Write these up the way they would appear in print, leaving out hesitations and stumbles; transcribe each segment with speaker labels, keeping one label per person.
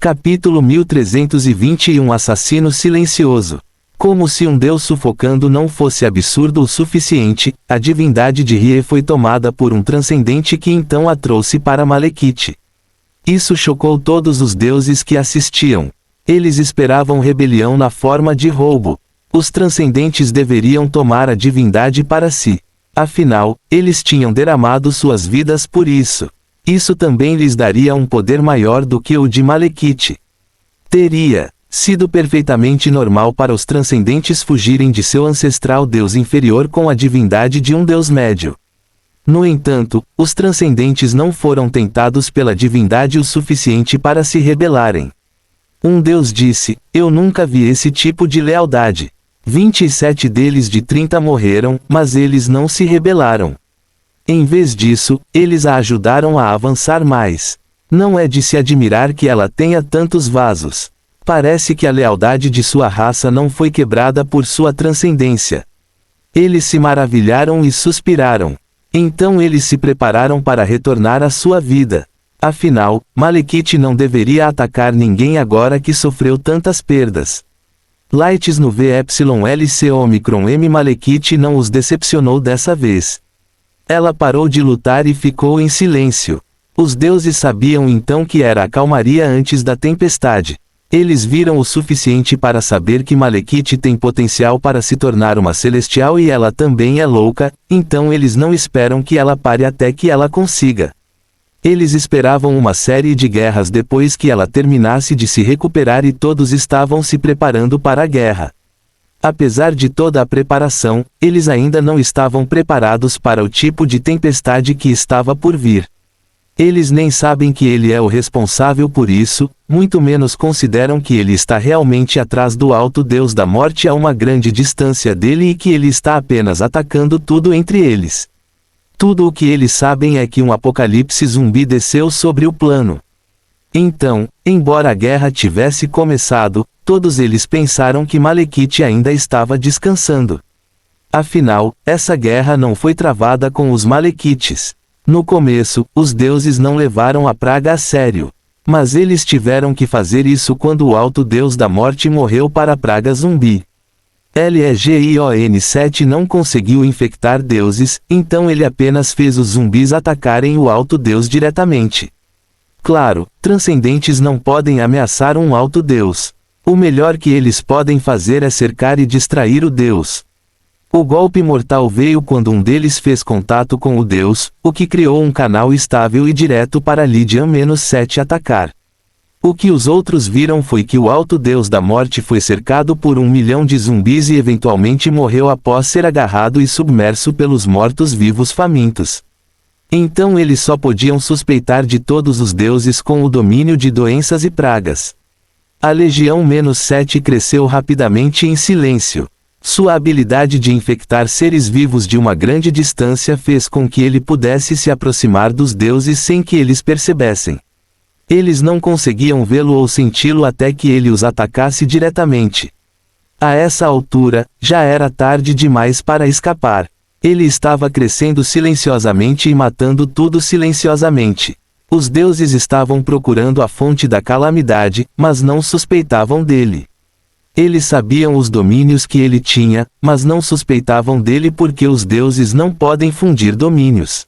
Speaker 1: Capítulo 1321 Assassino silencioso. Como se um deus sufocando não fosse absurdo o suficiente, a divindade de Rie foi tomada por um transcendente que então a trouxe para Malekith. Isso chocou todos os deuses que assistiam. Eles esperavam rebelião na forma de roubo. Os transcendentes deveriam tomar a divindade para si. Afinal, eles tinham derramado suas vidas por isso. Isso também lhes daria um poder maior do que o de Malekith. Teria sido perfeitamente normal para os transcendentes fugirem de seu ancestral deus inferior com a divindade de um deus médio. No entanto, os transcendentes não foram tentados pela divindade o suficiente para se rebelarem. Um deus disse: "Eu nunca vi esse tipo de lealdade." 27 deles de 30 morreram, mas eles não se rebelaram. Em vez disso, eles a ajudaram a avançar mais. Não é de se admirar que ela tenha tantos vasos. Parece que a lealdade de sua raça não foi quebrada por sua transcendência. Eles se maravilharam e suspiraram. Então eles se prepararam para retornar à sua vida. Afinal, Malekith não deveria atacar ninguém agora que sofreu tantas perdas. Lights no VYLC Omicron M. Malekith não os decepcionou dessa vez. Ela parou de lutar e ficou em silêncio. Os deuses sabiam então que era a calmaria antes da tempestade. Eles viram o suficiente para saber que Malekith tem potencial para se tornar uma celestial e ela também é louca, então eles não esperam que ela pare até que ela consiga. Eles esperavam uma série de guerras depois que ela terminasse de se recuperar e todos estavam se preparando para a guerra. Apesar de toda a preparação, eles ainda não estavam preparados para o tipo de tempestade que estava por vir. Eles nem sabem que ele é o responsável por isso, muito menos consideram que ele está realmente atrás do alto deus da morte a uma grande distância dele e que ele está apenas atacando tudo entre eles. Tudo o que eles sabem é que um apocalipse zumbi desceu sobre o plano. Então, embora a guerra tivesse começado, todos eles pensaram que Malekith ainda estava descansando. Afinal, essa guerra não foi travada com os Malekiths. No começo, os deuses não levaram a praga a sério. Mas eles tiveram que fazer isso quando o alto deus da morte morreu para a praga zumbi. Legion 7 não conseguiu infectar deuses, então ele apenas fez os zumbis atacarem o alto deus diretamente. Claro, transcendentes não podem ameaçar um alto deus. O melhor que eles podem fazer é cercar e distrair o deus. O golpe mortal veio quando um deles fez contato com o deus, o que criou um canal estável e direto para Legion-7 atacar. O que os outros viram foi que o alto deus da morte foi cercado por 1 milhão de zumbis e eventualmente morreu após ser agarrado e submerso pelos mortos-vivos famintos. Então eles só podiam suspeitar de todos os deuses com o domínio de doenças e pragas. A Legião-7 cresceu rapidamente em silêncio. Sua habilidade de infectar seres vivos de uma grande distância fez com que ele pudesse se aproximar dos deuses sem que eles percebessem. Eles não conseguiam vê-lo ou senti-lo até que ele os atacasse diretamente. A essa altura, já era tarde demais para escapar. Ele estava crescendo silenciosamente e matando tudo silenciosamente. Os deuses estavam procurando a fonte da calamidade, mas não suspeitavam dele. Eles sabiam os domínios que ele tinha, mas não suspeitavam dele porque os deuses não podem fundir domínios.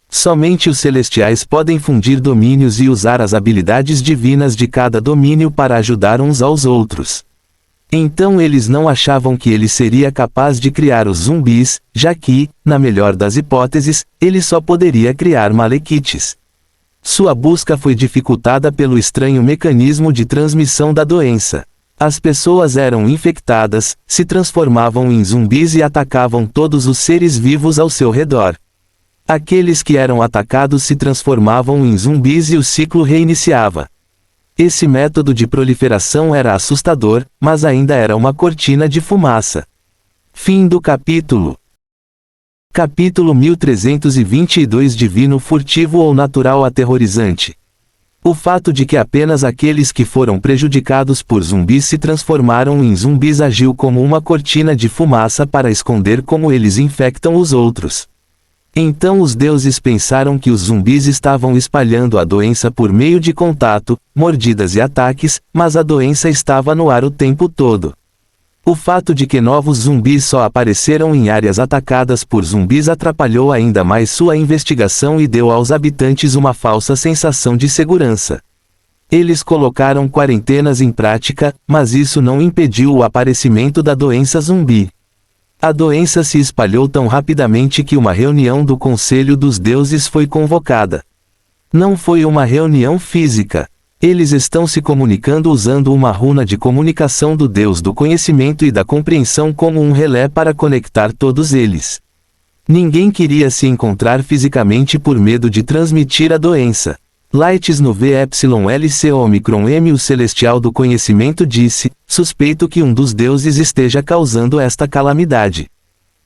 Speaker 1: Somente os celestiais podem fundir domínios e usar as habilidades divinas de cada domínio para ajudar uns aos outros. Então eles não achavam que ele seria capaz de criar os zumbis, já que, na melhor das hipóteses, ele só poderia criar Malekiths. Sua busca foi dificultada pelo estranho mecanismo de transmissão da doença. As pessoas eram infectadas, se transformavam em zumbis e atacavam todos os seres vivos ao seu redor. Aqueles que eram atacados se transformavam em zumbis e o ciclo reiniciava. Esse método de proliferação era assustador, mas ainda era uma cortina de fumaça. Fim do capítulo. Capítulo 1322 Divino furtivo ou natural aterrorizante. O fato de que apenas aqueles que foram prejudicados por zumbis se transformaram em zumbis agiu como uma cortina de fumaça para esconder como eles infectam os outros. Então os deuses pensaram que os zumbis estavam espalhando a doença por meio de contato, mordidas e ataques, mas a doença estava no ar o tempo todo. O fato de que novos zumbis só apareceram em áreas atacadas por zumbis atrapalhou ainda mais sua investigação e deu aos habitantes uma falsa sensação de segurança. Eles colocaram quarentenas em prática, mas isso não impediu o aparecimento da doença zumbi. A doença se espalhou tão rapidamente que uma reunião do Conselho dos Deuses foi convocada. Não foi uma reunião física. Eles estão se comunicando usando uma runa de comunicação do Deus do conhecimento e da compreensão como um relé para conectar todos eles. Ninguém queria se encontrar fisicamente por medo de transmitir a doença. Lights no VYLC Omicron M. O Celestial do Conhecimento disse: suspeito que um dos deuses esteja causando esta calamidade.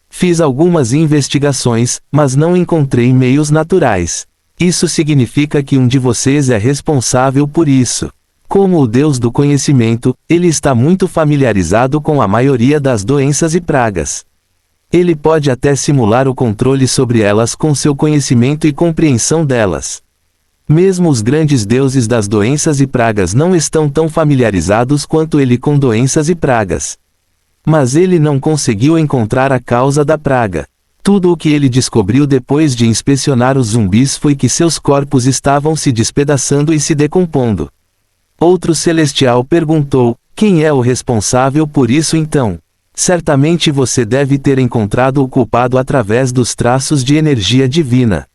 Speaker 1: Fiz algumas investigações, mas não encontrei meios naturais. Isso significa que um de vocês é responsável por isso. Como o Deus do Conhecimento, ele está muito familiarizado com a maioria das doenças e pragas. Ele pode até simular o controle sobre elas com seu conhecimento e compreensão delas. Mesmo os grandes deuses das doenças e pragas não estão tão familiarizados quanto ele com doenças e pragas. Mas ele não conseguiu encontrar a causa da praga. Tudo o que ele descobriu depois de inspecionar os zumbis foi que seus corpos estavam se despedaçando e se decompondo. Outro celestial perguntou: quem é o responsável por isso então? Certamente você deve ter encontrado o culpado através dos traços de energia divina.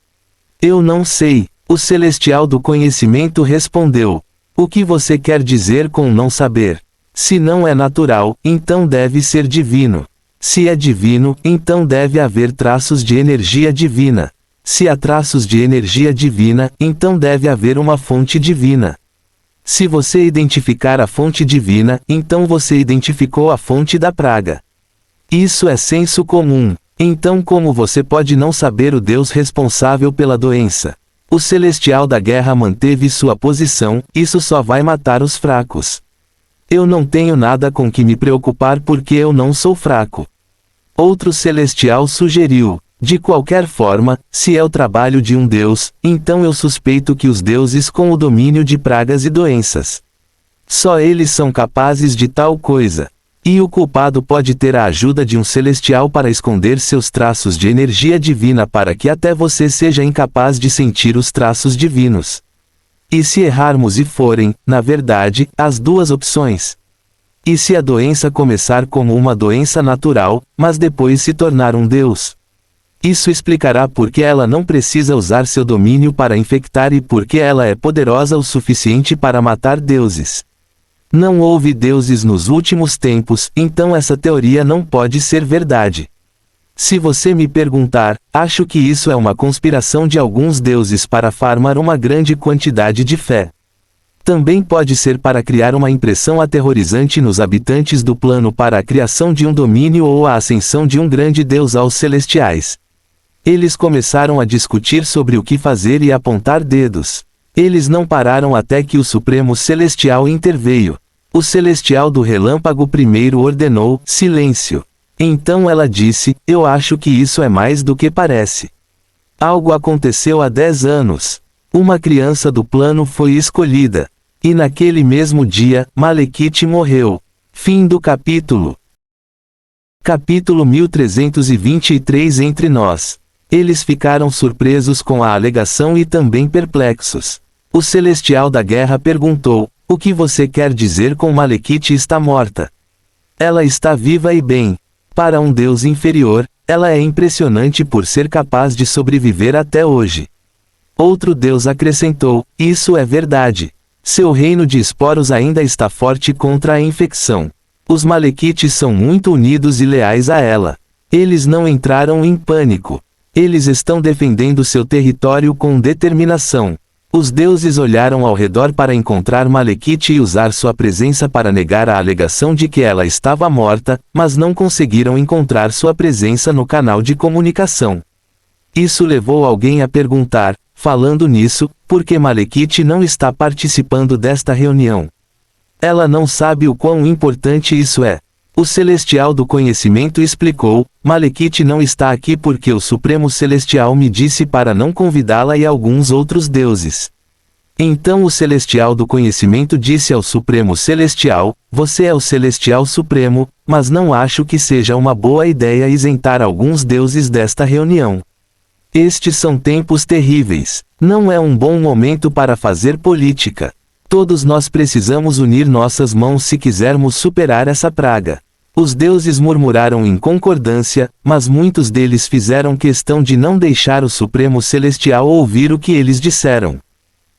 Speaker 1: Eu não sei, o celestial do conhecimento respondeu. O que você quer dizer com não saber? Se não é natural, então deve ser divino. Se é divino, então deve haver traços de energia divina. Se há traços de energia divina, então deve haver uma fonte divina. Se você identificar a fonte divina, então você identificou a fonte da praga. Isso é senso comum. Então como você pode não saber o Deus responsável pela doença? O celestial da guerra manteve sua posição: isso só vai matar os fracos. Eu não tenho nada com que me preocupar porque eu não sou fraco. Outro celestial sugeriu: de qualquer forma, se é o trabalho de um deus, então eu suspeito que os deuses com o domínio de pragas e doenças. Só eles são capazes de tal coisa. E o culpado pode ter a ajuda de um celestial para esconder seus traços de energia divina para que até você seja incapaz de sentir os traços divinos. E se errarmos e forem, na verdade, as duas opções? E se a doença começar como uma doença natural, mas depois se tornar um deus? Isso explicará por que ela não precisa usar seu domínio para infectar e por que ela é poderosa o suficiente para matar deuses. Não houve deuses nos últimos tempos, então essa teoria não pode ser verdade. Se você me perguntar, acho que isso é uma conspiração de alguns deuses para farmar uma grande quantidade de fé. Também pode ser para criar uma impressão aterrorizante nos habitantes do plano para a criação de um domínio ou a ascensão de um grande deus aos celestiais. Eles começaram a discutir sobre o que fazer e apontar dedos. Eles não pararam até que o Supremo Celestial interveio. O Celestial do Relâmpago primeiro ordenou: silêncio. Então ela disse: eu acho que isso é mais do que parece. Algo aconteceu há 10 anos. Uma criança do plano foi escolhida. E naquele mesmo dia, Malekith morreu. Fim do capítulo. Capítulo 1323 Entre nós. Eles ficaram surpresos com a alegação e também perplexos. O Celestial da Guerra perguntou: o que você quer dizer com Malekith está morta? Ela está viva e bem. Para um deus inferior, ela é impressionante por ser capaz de sobreviver até hoje. Outro deus acrescentou: isso é verdade. Seu reino de esporos ainda está forte contra a infecção. Os Malekiths são muito unidos e leais a ela. Eles não entraram em pânico. Eles estão defendendo seu território com determinação. Os deuses olharam ao redor para encontrar Malekith e usar sua presença para negar a alegação de que ela estava morta, mas não conseguiram encontrar sua presença no canal de comunicação. Isso levou alguém a perguntar: falando nisso, por que Malekith não está participando desta reunião? Ela não sabe o quão importante isso é. O Celestial do Conhecimento explicou: Malekith não está aqui porque o Supremo Celestial me disse para não convidá-la e alguns outros deuses. Então o Celestial do Conhecimento disse ao Supremo Celestial: você é o Celestial Supremo, mas não acho que seja uma boa ideia isentar alguns deuses desta reunião. Estes são tempos terríveis. Não é um bom momento para fazer política. Todos nós precisamos unir nossas mãos se quisermos superar essa praga. Os deuses murmuraram em concordância, mas muitos deles fizeram questão de não deixar o Supremo Celestial ouvir o que eles disseram.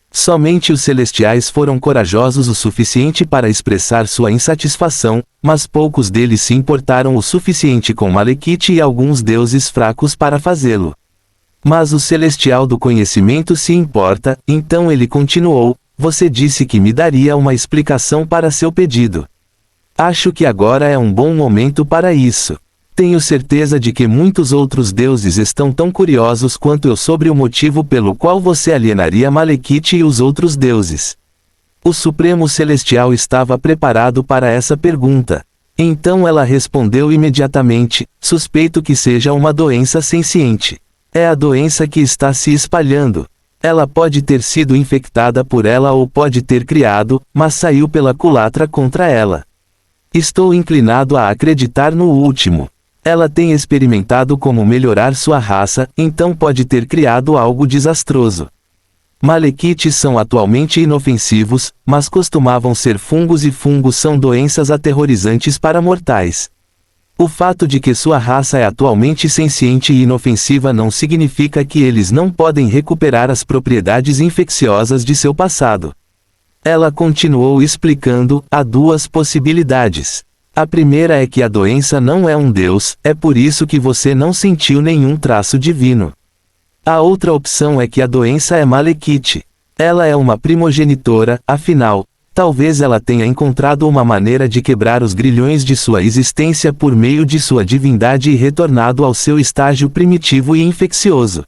Speaker 1: Somente os celestiais foram corajosos o suficiente para expressar sua insatisfação, mas poucos deles se importaram o suficiente com Malekith e alguns deuses fracos para fazê-lo. Mas o Celestial do Conhecimento se importa, então ele continuou: você disse que me daria uma explicação para seu pedido. Acho que agora é um bom momento para isso. Tenho certeza de que muitos outros deuses estão tão curiosos quanto eu sobre o motivo pelo qual você alienaria Malekith e os outros deuses. O Supremo Celestial estava preparado para essa pergunta. Então ela respondeu imediatamente: suspeito que seja uma doença senciente. É a doença que está se espalhando. Ela pode ter sido infectada por ela ou pode ter criado, mas saiu pela culatra contra ela. Estou inclinado a acreditar no último. Ela tem experimentado como melhorar sua raça, então pode ter criado algo desastroso. Malekiths são atualmente inofensivos, mas costumavam ser fungos e fungos são doenças aterrorizantes para mortais. O fato de que sua raça é atualmente senciente e inofensiva não significa que eles não podem recuperar as propriedades infecciosas de seu passado. Ela continuou explicando: há duas possibilidades. A primeira é que a doença não é um deus, é por isso que você não sentiu nenhum traço divino. A outra opção é que a doença é Malekith. Ela é uma primogenitora, afinal, talvez ela tenha encontrado uma maneira de quebrar os grilhões de sua existência por meio de sua divindade e retornado ao seu estágio primitivo e infeccioso.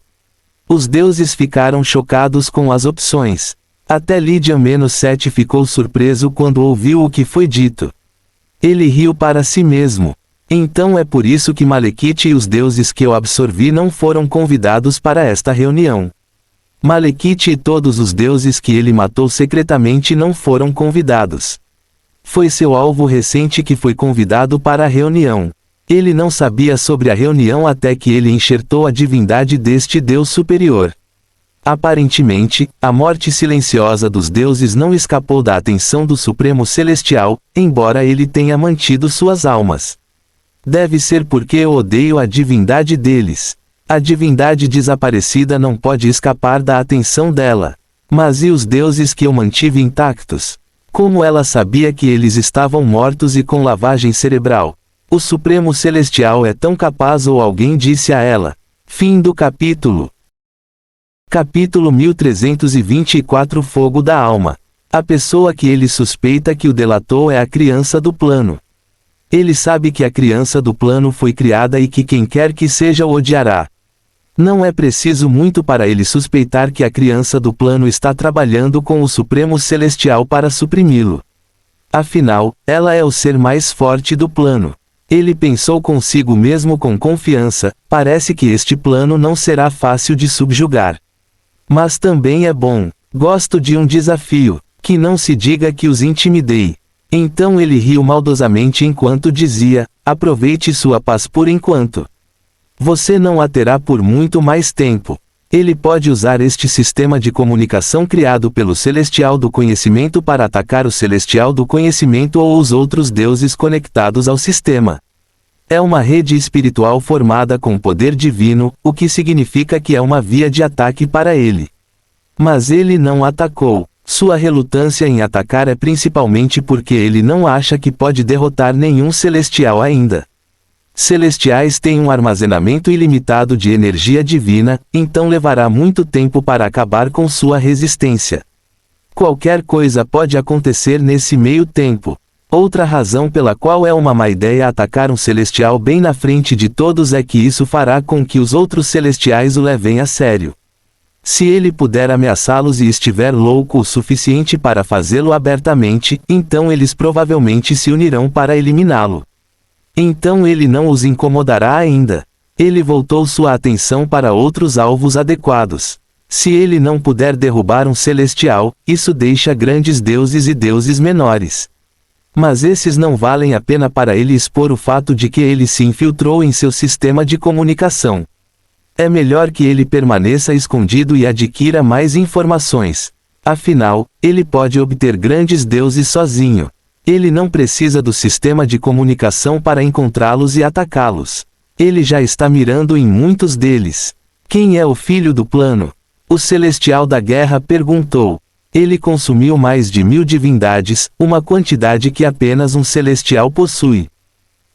Speaker 1: Os deuses ficaram chocados com as opções. Até Lydian-7 ficou surpreso quando ouviu o que foi dito. Ele riu para si mesmo. Então é por isso que Malekith e os deuses que eu absorvi não foram convidados para esta reunião. Malekith e todos os deuses que ele matou secretamente não foram convidados. Foi seu alvo recente que foi convidado para a reunião. Ele não sabia sobre a reunião até que ele enxertou a divindade deste Deus superior. Aparentemente, a morte silenciosa dos deuses não escapou da atenção do Supremo Celestial, embora ele tenha mantido suas almas. Deve ser porque eu odeio a divindade deles. A divindade desaparecida não pode escapar da atenção dela. Mas e os deuses que eu mantive intactos? Como ela sabia que eles estavam mortos e com lavagem cerebral? O Supremo Celestial é tão capaz, ou alguém disse a ela. Fim do capítulo. Capítulo 1324 Fogo da Alma. A pessoa que ele suspeita que o delatou é a criança do plano. Ele sabe que a criança do plano foi criada e que quem quer que seja o odiará. Não é preciso muito para ele suspeitar que a criança do plano está trabalhando com o Supremo Celestial para suprimi-lo. Afinal, ela é o ser mais forte do plano. Ele pensou consigo mesmo com confiança: parece que este plano não será fácil de subjugar. Mas também é bom. Gosto de um desafio. Que não se diga que os intimidei. Então ele riu maldosamente enquanto dizia: aproveite sua paz por enquanto. Você não a terá por muito mais tempo. Ele pode usar este sistema de comunicação criado pelo Celestial do Conhecimento para atacar o Celestial do Conhecimento ou os outros deuses conectados ao sistema. É uma rede espiritual formada com poder divino, o que significa que é uma via de ataque para ele. Mas ele não atacou. Sua relutância em atacar é principalmente porque ele não acha que pode derrotar nenhum celestial ainda. Celestiais têm um armazenamento ilimitado de energia divina, então levará muito tempo para acabar com sua resistência. Qualquer coisa pode acontecer nesse meio tempo. Outra razão pela qual é uma má ideia atacar um celestial bem na frente de todos é que isso fará com que os outros celestiais o levem a sério. Se ele puder ameaçá-los e estiver louco o suficiente para fazê-lo abertamente, então eles provavelmente se unirão para eliminá-lo. Então ele não os incomodará ainda. Ele voltou sua atenção para outros alvos adequados. Se ele não puder derrubar um celestial, isso deixa grandes deuses e deuses menores. Mas esses não valem a pena para ele expor o fato de que ele se infiltrou em seu sistema de comunicação. É melhor que ele permaneça escondido e adquira mais informações. Afinal, ele pode obter grandes deuses sozinho. Ele não precisa do sistema de comunicação para encontrá-los e atacá-los. Ele já está mirando em muitos deles. Quem é o filho do plano? O celestial da guerra perguntou. Ele consumiu mais de 1000 divindades, uma quantidade que apenas um celestial possui.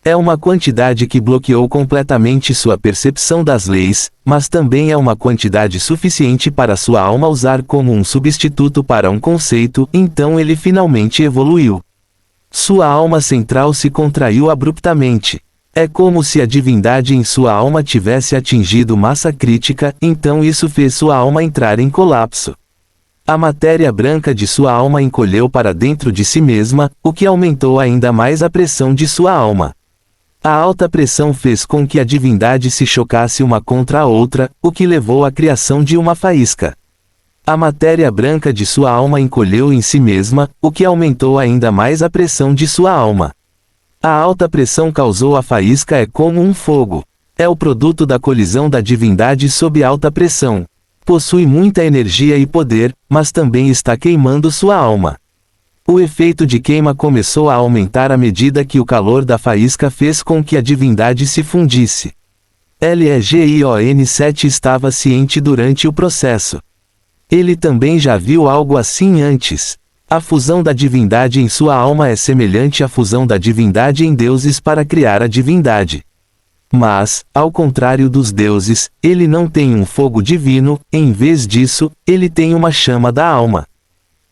Speaker 1: É uma quantidade que bloqueou completamente sua percepção das leis, mas também é uma quantidade suficiente para sua alma usar como um substituto para um conceito, então ele finalmente evoluiu. Sua alma central se contraiu abruptamente. É como se a divindade em sua alma tivesse atingido massa crítica, então isso fez sua alma entrar em colapso. A matéria branca de sua alma encolheu para dentro de si mesma, o que aumentou ainda mais a pressão de sua alma. A alta pressão fez com que a divindade se chocasse uma contra a outra, o que levou à criação de uma faísca. A matéria branca de sua alma encolheu em si mesma, o que aumentou ainda mais a pressão de sua alma. A alta pressão causou a faísca é como um fogo. É o produto da colisão da divindade sob alta pressão. Possui muita energia e poder, mas também está queimando sua alma. O efeito de queima começou a aumentar à medida que o calor da faísca fez com que a divindade se fundisse. Legion 7 estava ciente durante o processo. Ele também já viu algo assim antes. A fusão da divindade em sua alma é semelhante à fusão da divindade em deuses para criar a divindade. Mas, ao contrário dos deuses, ele não tem um fogo divino, em vez disso, ele tem uma chama da alma.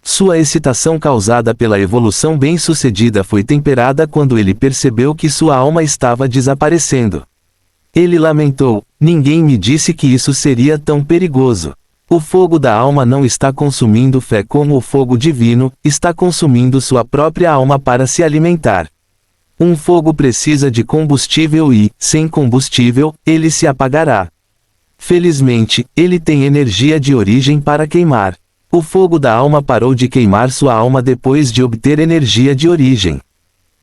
Speaker 1: Sua excitação causada pela evolução bem-sucedida foi temperada quando ele percebeu que sua alma estava desaparecendo. Ele lamentou: ninguém me disse que isso seria tão perigoso. O fogo da alma não está consumindo fé como o fogo divino, está consumindo sua própria alma para se alimentar. Um fogo precisa de combustível e, sem combustível, ele se apagará. Felizmente, ele tem energia de origem para queimar. O fogo da alma parou de queimar sua alma depois de obter energia de origem.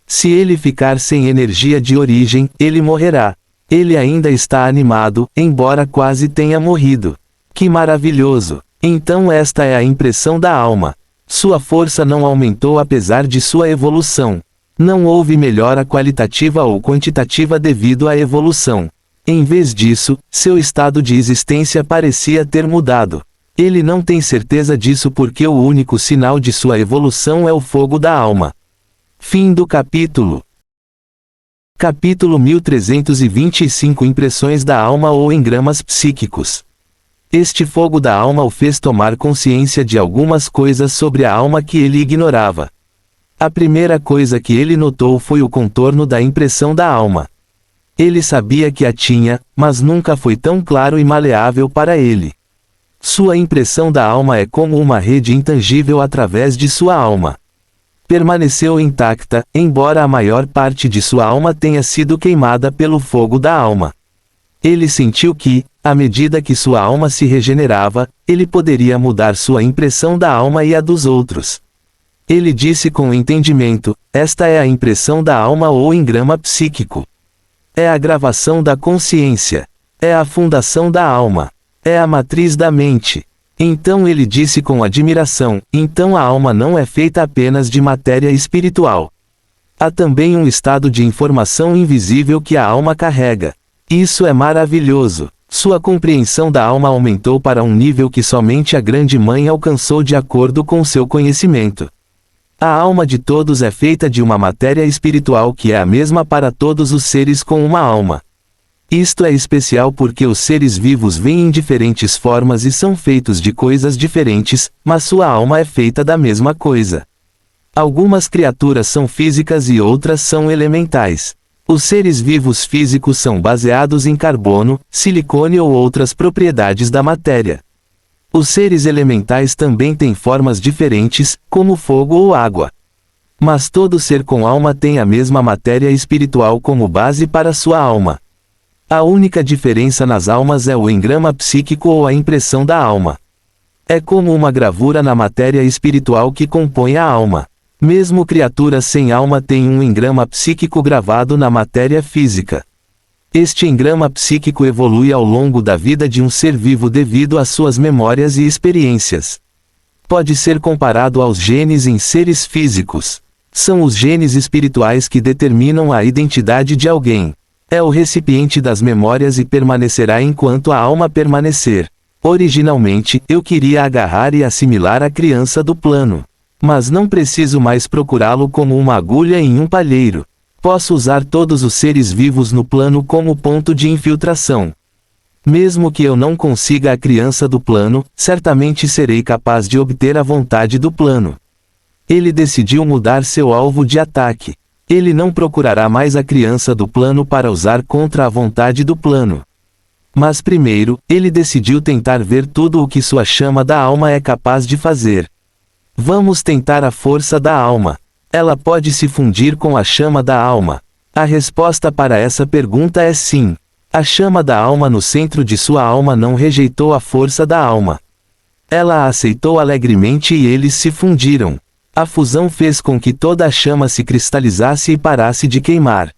Speaker 1: Se ele ficar sem energia de origem, ele morrerá. Ele ainda está animado, embora quase tenha morrido. Que maravilhoso! Então esta é a impressão da alma. Sua força não aumentou apesar de sua evolução. Não houve melhora qualitativa ou quantitativa devido à evolução. Em vez disso, seu estado de existência parecia ter mudado. Ele não tem certeza disso porque o único sinal de sua evolução é o fogo da alma. Fim do capítulo. Capítulo 1325 Impressões da alma ou engramas psíquicos. Este fogo da alma o fez tomar consciência de algumas coisas sobre a alma que ele ignorava. A primeira coisa que ele notou foi o contorno da impressão da alma. Ele sabia que a tinha, mas nunca foi tão claro e maleável para ele. Sua impressão da alma é como uma rede intangível através de sua alma. Permaneceu intacta, embora a maior parte de sua alma tenha sido queimada pelo fogo da alma. Ele sentiu que, à medida que sua alma se regenerava, ele poderia mudar sua impressão da alma e a dos outros. Ele disse com entendimento: esta é a impressão da alma ou engrama psíquico. É a gravação da consciência. É a fundação da alma. É a matriz da mente. Então ele disse com admiração: então a alma não é feita apenas de matéria espiritual. Há também um estado de informação invisível que a alma carrega. Isso é maravilhoso. Sua compreensão da alma aumentou para um nível que somente a Grande Mãe alcançou de acordo com seu conhecimento. A alma de todos é feita de uma matéria espiritual que é a mesma para todos os seres com uma alma. Isto é especial porque os seres vivos vêm em diferentes formas e são feitos de coisas diferentes, mas sua alma é feita da mesma coisa. Algumas criaturas são físicas e outras são elementais. Os seres vivos físicos são baseados em carbono, silicone ou outras propriedades da matéria. Os seres elementais também têm formas diferentes, como fogo ou água. Mas todo ser com alma tem a mesma matéria espiritual como base para sua alma. A única diferença nas almas é o engrama psíquico ou a impressão da alma. É como uma gravura na matéria espiritual que compõe a alma. Mesmo criaturas sem alma têm um engrama psíquico gravado na matéria física. Este engrama psíquico evolui ao longo da vida de um ser vivo devido às suas memórias e experiências. Pode ser comparado aos genes em seres físicos. São os genes espirituais que determinam a identidade de alguém. É o recipiente das memórias e permanecerá enquanto a alma permanecer. Originalmente, eu queria agarrar e assimilar a criança do plano. Mas não preciso mais procurá-lo como uma agulha em um palheiro. Posso usar todos os seres vivos no plano como ponto de infiltração. Mesmo que eu não consiga a criança do plano, certamente serei capaz de obter a vontade do plano. Ele decidiu mudar seu alvo de ataque. Ele não procurará mais a criança do plano para usar contra a vontade do plano. Mas primeiro, ele decidiu tentar ver tudo o que sua chama da alma é capaz de fazer. Vamos tentar a força da alma. Ela pode se fundir com a chama da alma. A resposta para essa pergunta é sim. A chama da alma no centro de sua alma não rejeitou a força da alma. Ela a aceitou alegremente e eles se fundiram. A fusão fez com que toda a chama se cristalizasse e parasse de queimar.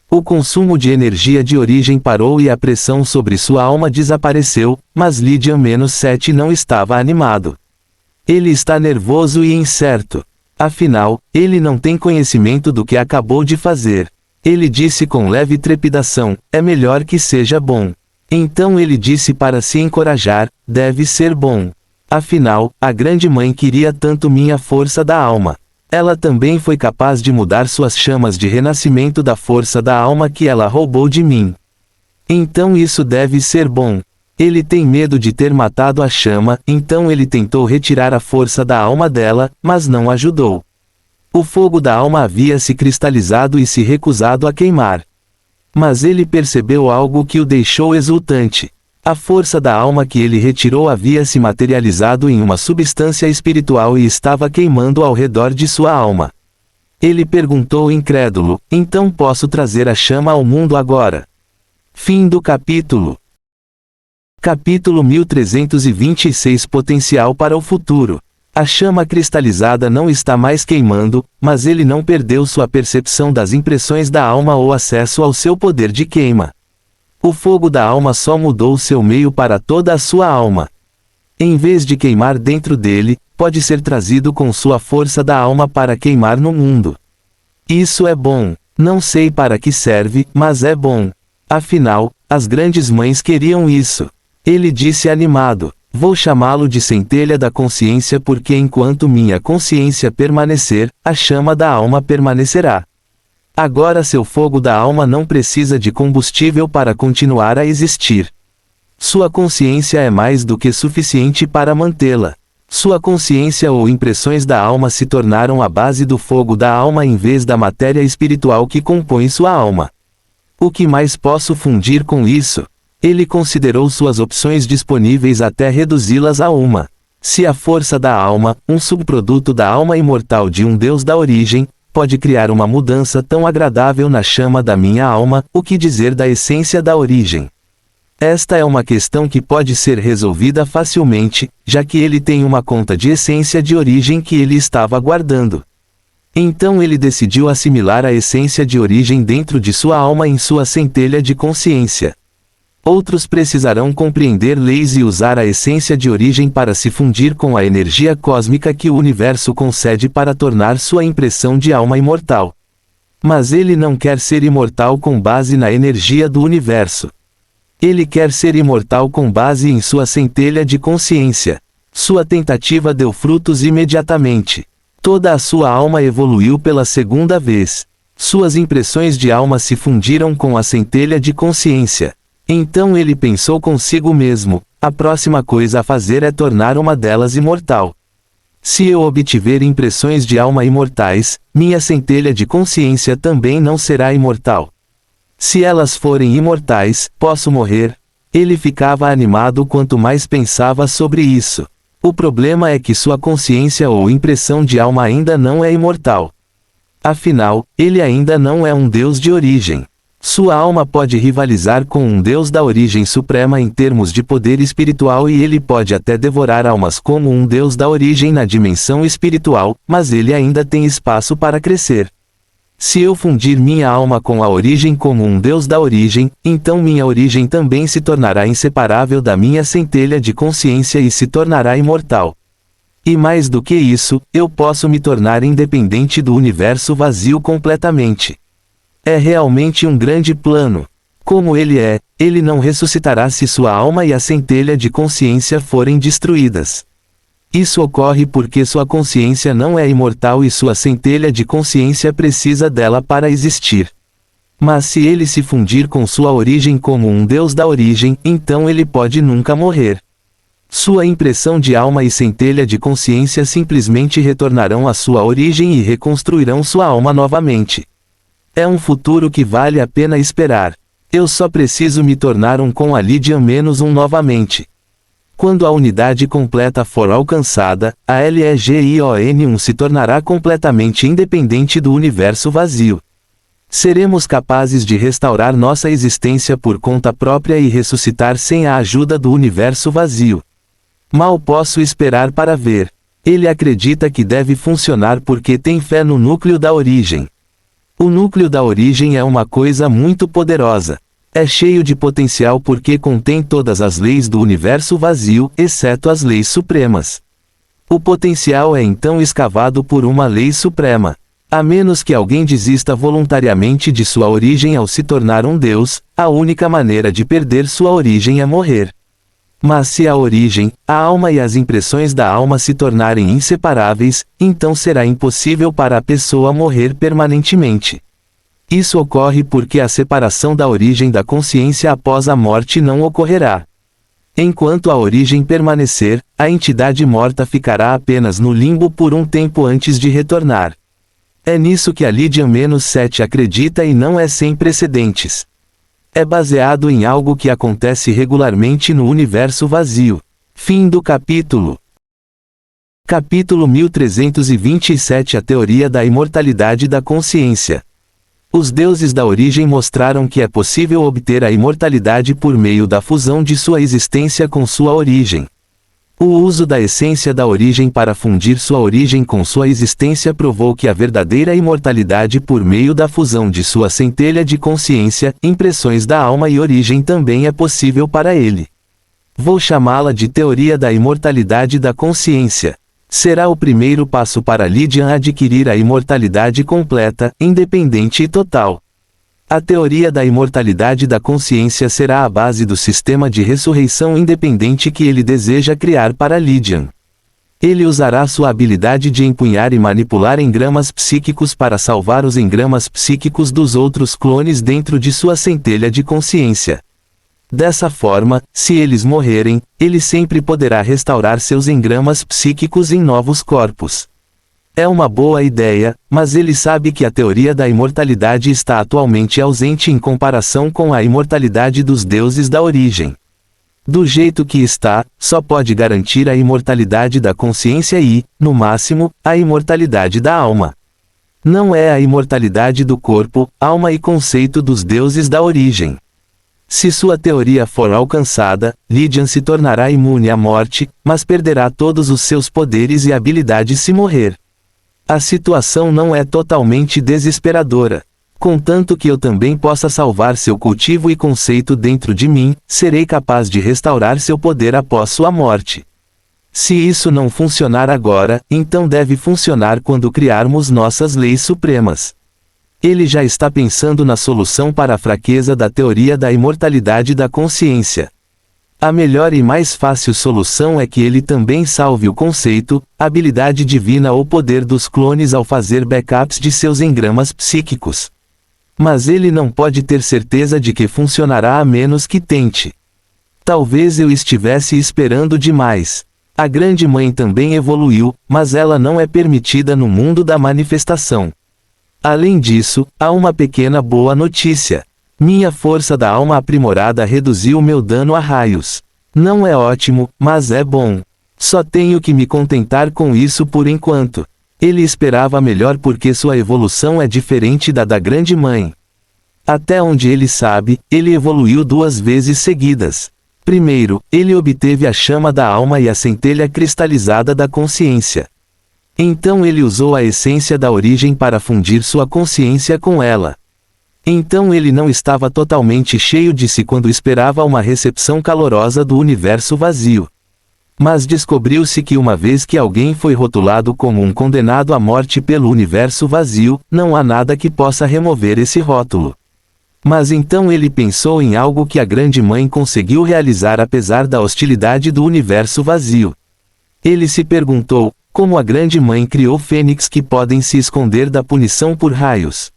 Speaker 1: O consumo de energia de origem parou e a pressão sobre sua alma desapareceu, mas Lydian-7 não estava animado. Ele está nervoso e incerto. Afinal, ele não tem conhecimento do que acabou de fazer. Ele disse com leve trepidação, é melhor que seja bom. Então ele disse para se encorajar, deve ser bom. Afinal, a grande mãe queria tanto minha força da alma. Ela também foi capaz de mudar suas chamas de renascimento da força da alma que ela roubou de mim. Então isso deve ser bom. Ele tem medo de ter matado a chama, então ele tentou retirar a força da alma dela, mas não ajudou. O fogo da alma havia se cristalizado e se recusado a queimar. Mas ele percebeu algo que o deixou exultante. A força da alma que ele retirou havia se materializado em uma substância espiritual e estava queimando ao redor de sua alma. Ele perguntou incrédulo, então posso trazer a chama ao mundo agora? Fim do capítulo. Capítulo 1326 Potencial para o futuro. A chama cristalizada não está mais queimando, mas ele não perdeu sua percepção das impressões da alma ou acesso ao seu poder de queima. O fogo da alma só mudou seu meio para toda a sua alma. Em vez de queimar dentro dele, pode ser trazido com sua força da alma para queimar no mundo. Isso é bom. Não sei para que serve, mas é bom. Afinal, as grandes mães queriam isso. Ele disse animado, vou chamá-lo de centelha da consciência porque enquanto minha consciência permanecer, a chama da alma permanecerá. Agora seu fogo da alma não precisa de combustível para continuar a existir. Sua consciência é mais do que suficiente para mantê-la. Sua consciência ou impressões da alma se tornaram a base do fogo da alma em vez da matéria espiritual que compõe sua alma. O que mais posso fundir com isso? Ele considerou suas opções disponíveis até reduzi-las a uma. Se a força da alma, um subproduto da alma imortal de um Deus da origem, pode criar uma mudança tão agradável na chama da minha alma, o que dizer da essência da origem? Esta é uma questão que pode ser resolvida facilmente, já que ele tem uma conta de essência de origem que ele estava guardando. Então ele decidiu assimilar a essência de origem dentro de sua alma em sua centelha de consciência. Outros precisarão compreender leis e usar a essência de origem para se fundir com a energia cósmica que o universo concede para tornar sua impressão de alma imortal. Mas ele não quer ser imortal com base na energia do universo. Ele quer ser imortal com base em sua centelha de consciência. Sua tentativa deu frutos imediatamente. Toda a sua alma evoluiu pela segunda vez. Suas impressões de alma se fundiram com a centelha de consciência. Então ele pensou consigo mesmo, a próxima coisa a fazer é tornar uma delas imortal. Se eu obtiver impressões de alma imortais, minha centelha de consciência também não será imortal. Se elas forem imortais, posso morrer. Ele ficava animado quanto mais pensava sobre isso. O problema é que sua consciência ou impressão de alma ainda não é imortal. Afinal, ele ainda não é um Deus de origem. Sua alma pode rivalizar com um Deus da origem suprema em termos de poder espiritual e ele pode até devorar almas como um Deus da origem na dimensão espiritual, mas ele ainda tem espaço para crescer. Se eu fundir minha alma com a origem como um Deus da origem, então minha origem também se tornará inseparável da minha centelha de consciência e se tornará imortal. E mais do que isso, eu posso me tornar independente do universo vazio completamente. É realmente um grande plano. Como ele não ressuscitará se sua alma e a centelha de consciência forem destruídas. Isso ocorre porque sua consciência não é imortal e sua centelha de consciência precisa dela para existir. Mas se ele se fundir com sua origem como um Deus da origem, então ele pode nunca morrer. Sua impressão de alma e centelha de consciência simplesmente retornarão à sua origem e reconstruirão sua alma novamente. É um futuro que vale a pena esperar. Eu só preciso me tornar um com a Lydian menos um novamente. Quando a unidade completa for alcançada, a Legion-1 se tornará completamente independente do universo vazio. Seremos capazes de restaurar nossa existência por conta própria e ressuscitar sem a ajuda do universo vazio. Mal posso esperar para ver. Ele acredita que deve funcionar porque tem fé no núcleo da origem. O núcleo da origem é uma coisa muito poderosa. É cheio de potencial porque contém todas as leis do universo vazio, exceto as leis supremas. O potencial é então escavado por uma lei suprema. A menos que alguém desista voluntariamente de sua origem ao se tornar um Deus, a única maneira de perder sua origem é morrer. Mas se a origem, a alma e as impressões da alma se tornarem inseparáveis, então será impossível para a pessoa morrer permanentemente. Isso ocorre porque a separação da origem da consciência após a morte não ocorrerá. Enquanto a origem permanecer, a entidade morta ficará apenas no limbo por um tempo antes de retornar. É nisso que a Lydian-7 acredita e não é sem precedentes. É baseado em algo que acontece regularmente no universo vazio. Fim do capítulo. Capítulo 1327 A teoria da imortalidade da consciência. Os deuses da origem mostraram que é possível obter a imortalidade por meio da fusão de sua existência com sua origem. O uso da essência da origem para fundir sua origem com sua existência provou que a verdadeira imortalidade por meio da fusão de sua centelha de consciência, impressões da alma e origem também é possível para ele. Vou chamá-la de teoria da imortalidade da consciência. Será o primeiro passo para Lydian adquirir a imortalidade completa, independente e total. A teoria da imortalidade da consciência será a base do sistema de ressurreição independente que ele deseja criar para Lydian. Ele usará sua habilidade de empunhar e manipular engramas psíquicos para salvar os engramas psíquicos dos outros clones dentro de sua centelha de consciência. Dessa forma, se eles morrerem, ele sempre poderá restaurar seus engramas psíquicos em novos corpos. É uma boa ideia, mas ele sabe que a teoria da imortalidade está atualmente ausente em comparação com a imortalidade dos deuses da origem. Do jeito que está, só pode garantir a imortalidade da consciência e, no máximo, a imortalidade da alma. Não é a imortalidade do corpo, alma e conceito dos deuses da origem. Se sua teoria for alcançada, Lydian se tornará imune à morte, mas perderá todos os seus poderes e habilidades se morrer. A situação não é totalmente desesperadora. Contanto que eu também possa salvar seu cultivo e conceito dentro de mim, serei capaz de restaurar seu poder após sua morte. Se isso não funcionar agora, então deve funcionar quando criarmos nossas leis supremas. Ele já está pensando na solução para a fraqueza da teoria da imortalidade da consciência. A melhor e mais fácil solução é que ele também salve o conceito, habilidade divina ou poder dos clones ao fazer backups de seus engramas psíquicos. Mas ele não pode ter certeza de que funcionará a menos que tente. Talvez eu estivesse esperando demais. A Grande Mãe também evoluiu, mas ela não é permitida no mundo da manifestação. Além disso, há uma pequena boa notícia. Minha força da alma aprimorada reduziu meu dano a raios. Não é ótimo, mas é bom. Só tenho que me contentar com isso por enquanto. Ele esperava melhor porque sua evolução é diferente da Grande Mãe. Até onde ele sabe, ele evoluiu 2 vezes seguidas. Primeiro, ele obteve a chama da alma e a centelha cristalizada da consciência. Então ele usou a essência da origem para fundir sua consciência com ela. Então ele não estava totalmente cheio de si quando esperava uma recepção calorosa do universo vazio. Mas descobriu-se que uma vez que alguém foi rotulado como um condenado à morte pelo universo vazio, não há nada que possa remover esse rótulo. Mas então ele pensou em algo que a Grande Mãe conseguiu realizar apesar da hostilidade do universo vazio. Ele se perguntou, como a Grande Mãe criou fênix que podem se esconder da punição por raios.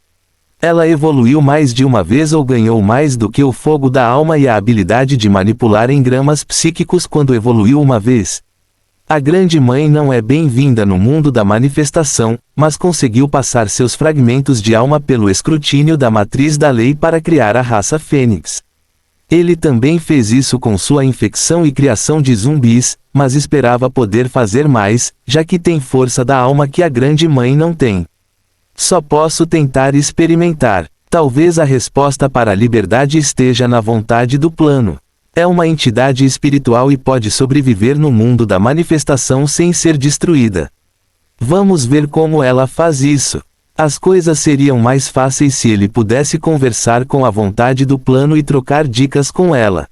Speaker 1: Ela evoluiu mais de uma vez ou ganhou mais do que o fogo da alma e a habilidade de manipular engramas psíquicos quando evoluiu uma vez. A Grande Mãe não é bem-vinda no mundo da manifestação, mas conseguiu passar seus fragmentos de alma pelo escrutínio da matriz da lei para criar a raça Fênix. Ele também fez isso com sua infecção e criação de zumbis, mas esperava poder fazer mais, já que tem força da alma que a Grande Mãe não tem. Só posso tentar experimentar. Talvez a resposta para a liberdade esteja na vontade do plano. É uma entidade espiritual e pode sobreviver no mundo da manifestação sem ser destruída. Vamos ver como ela faz isso. As coisas seriam mais fáceis se ele pudesse conversar com a vontade do plano e trocar dicas com ela.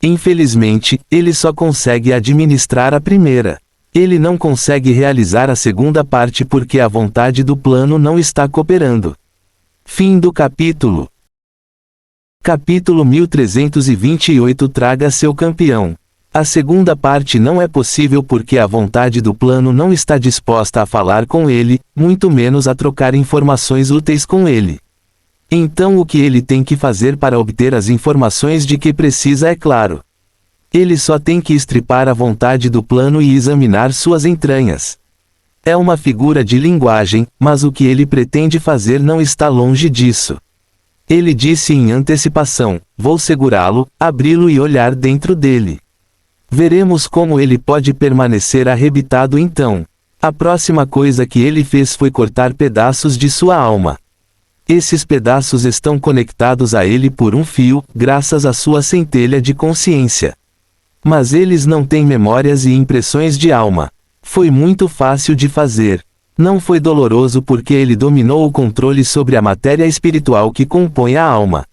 Speaker 1: Infelizmente, ele só consegue administrar a primeira. Ele não consegue realizar a segunda parte porque a vontade do plano não está cooperando. Fim do capítulo. Capítulo 1328 Traga seu campeão. A segunda parte não é possível porque a vontade do plano não está disposta a falar com ele, muito menos a trocar informações úteis com ele. Então o que ele tem que fazer para obter as informações de que precisa é claro. Ele só tem que estripar a vontade do plano e examinar suas entranhas. É uma figura de linguagem, mas o que ele pretende fazer não está longe disso. Ele disse em antecipação, vou segurá-lo, abri-lo e olhar dentro dele. Veremos como ele pode permanecer arrebitado então. A próxima coisa que ele fez foi cortar pedaços de sua alma. Esses pedaços estão conectados a ele por um fio, graças à sua centelha de consciência. Mas eles não têm memórias e impressões de alma. Foi muito fácil de fazer. Não foi doloroso porque ele dominou o controle sobre a matéria espiritual que compõe a alma.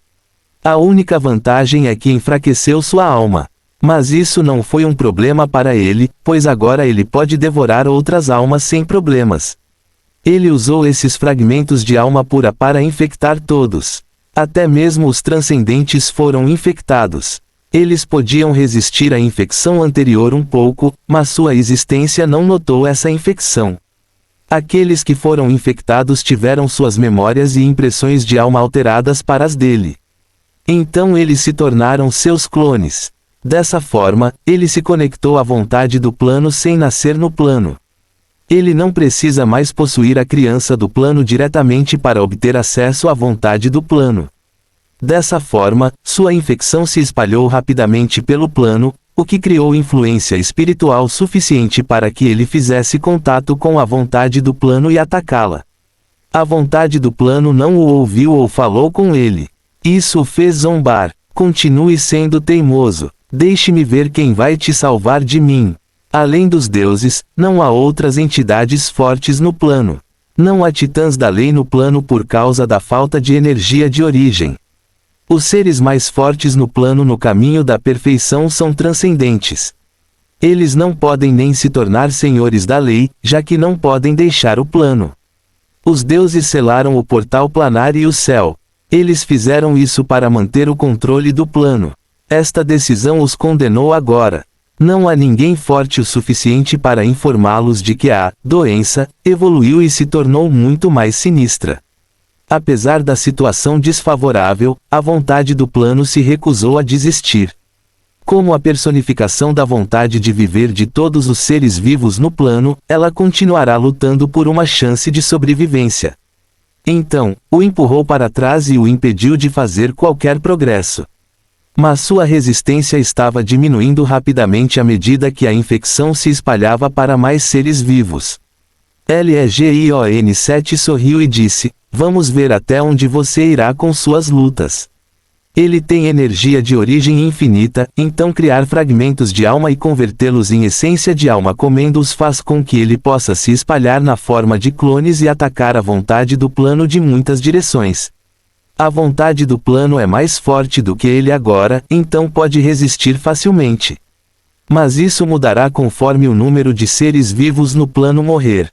Speaker 1: A única vantagem é que enfraqueceu sua alma. Mas isso não foi um problema para ele, pois agora ele pode devorar outras almas sem problemas. Ele usou esses fragmentos de alma pura para infectar todos. Até mesmo os transcendentes foram infectados. Eles podiam resistir à infecção anterior um pouco, mas sua existência não notou essa infecção. Aqueles que foram infectados tiveram suas memórias e impressões de alma alteradas para as dele. Então eles se tornaram seus clones. Dessa forma, ele se conectou à vontade do plano sem nascer no plano. Ele não precisa mais possuir a criança do plano diretamente para obter acesso à vontade do plano. Dessa forma, sua infecção se espalhou rapidamente pelo plano, o que criou influência espiritual suficiente para que ele fizesse contato com a vontade do plano e atacá-la. A vontade do plano não o ouviu ou falou com ele. Isso o fez zombar. Continue sendo teimoso. Deixe-me ver quem vai te salvar de mim. Além dos deuses, não há outras entidades fortes no plano. Não há titãs da lei no plano por causa da falta de energia de origem. Os seres mais fortes no plano no caminho da perfeição são transcendentes. Eles não podem nem se tornar senhores da lei, já que não podem deixar o plano. Os deuses selaram o portal planar e o céu. Eles fizeram isso para manter o controle do plano. Esta decisão os condenou agora. Não há ninguém forte o suficiente para informá-los de que a doença evoluiu e se tornou muito mais sinistra. Apesar da situação desfavorável, a vontade do plano se recusou a desistir. Como a personificação da vontade de viver de todos os seres vivos no plano, ela continuará lutando por uma chance de sobrevivência. Então, o empurrou para trás e o impediu de fazer qualquer progresso. Mas sua resistência estava diminuindo rapidamente à medida que a infecção se espalhava para mais seres vivos. Legion 7 sorriu e disse: vamos ver até onde você irá com suas lutas. Ele tem energia de origem infinita, então criar fragmentos de alma e convertê-los em essência de alma comendo-os faz com que ele possa se espalhar na forma de clones e atacar a vontade do plano de muitas direções. A vontade do plano é mais forte do que ele agora, então pode resistir facilmente. Mas isso mudará conforme o número de seres vivos no plano morrer.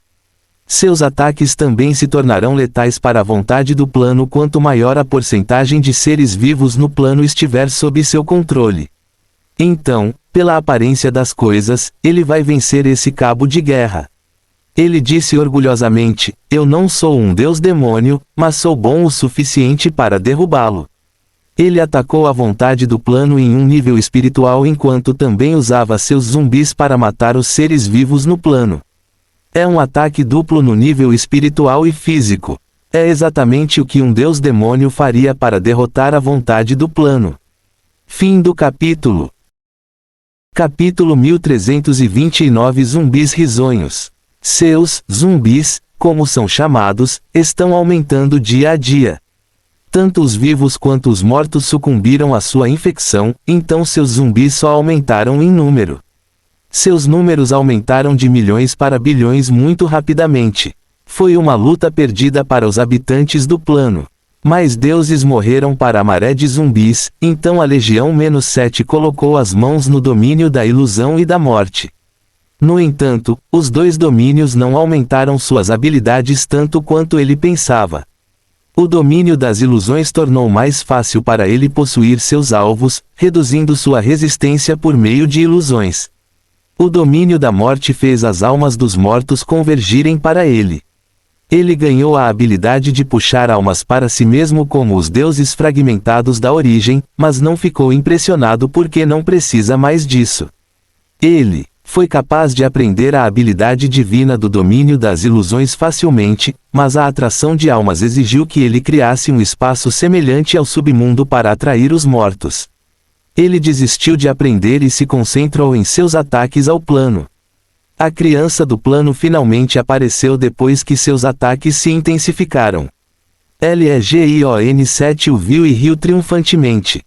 Speaker 1: Seus ataques também se tornarão letais para a vontade do plano quanto maior a porcentagem de seres vivos no plano estiver sob seu controle. Então, pela aparência das coisas, ele vai vencer esse cabo de guerra. Ele disse orgulhosamente: eu não sou um deus demônio, mas sou bom o suficiente para derrubá-lo. Ele atacou a vontade do plano em um nível espiritual enquanto também usava seus zumbis para matar os seres vivos no plano. É um ataque duplo no nível espiritual e físico. É exatamente o que um deus demônio faria para derrotar a vontade do plano. Fim do capítulo. Capítulo 1329 Zumbis risonhos. Seus zumbis, como são chamados, estão aumentando dia a dia. Tanto os vivos quanto os mortos sucumbiram à sua infecção, então seus zumbis só aumentaram em número. Seus números aumentaram de milhões para bilhões muito rapidamente. Foi uma luta perdida para os habitantes do plano. Mais deuses morreram para a maré de zumbis, então a Legião-7 colocou as mãos no domínio da ilusão e da morte. No entanto, os dois domínios não aumentaram suas habilidades tanto quanto ele pensava. O domínio das ilusões tornou mais fácil para ele possuir seus alvos, reduzindo sua resistência por meio de ilusões. O domínio da morte fez as almas dos mortos convergirem para ele. Ele ganhou a habilidade de puxar almas para si mesmo como os deuses fragmentados da origem, mas não ficou impressionado porque não precisa mais disso. Ele foi capaz de aprender a habilidade divina do domínio das ilusões facilmente, mas a atração de almas exigiu que ele criasse um espaço semelhante ao submundo para atrair os mortos. Ele desistiu de aprender e se concentrou em seus ataques ao plano. A criança do plano finalmente apareceu depois que seus ataques se intensificaram. Legion 7 o viu e riu triunfantemente.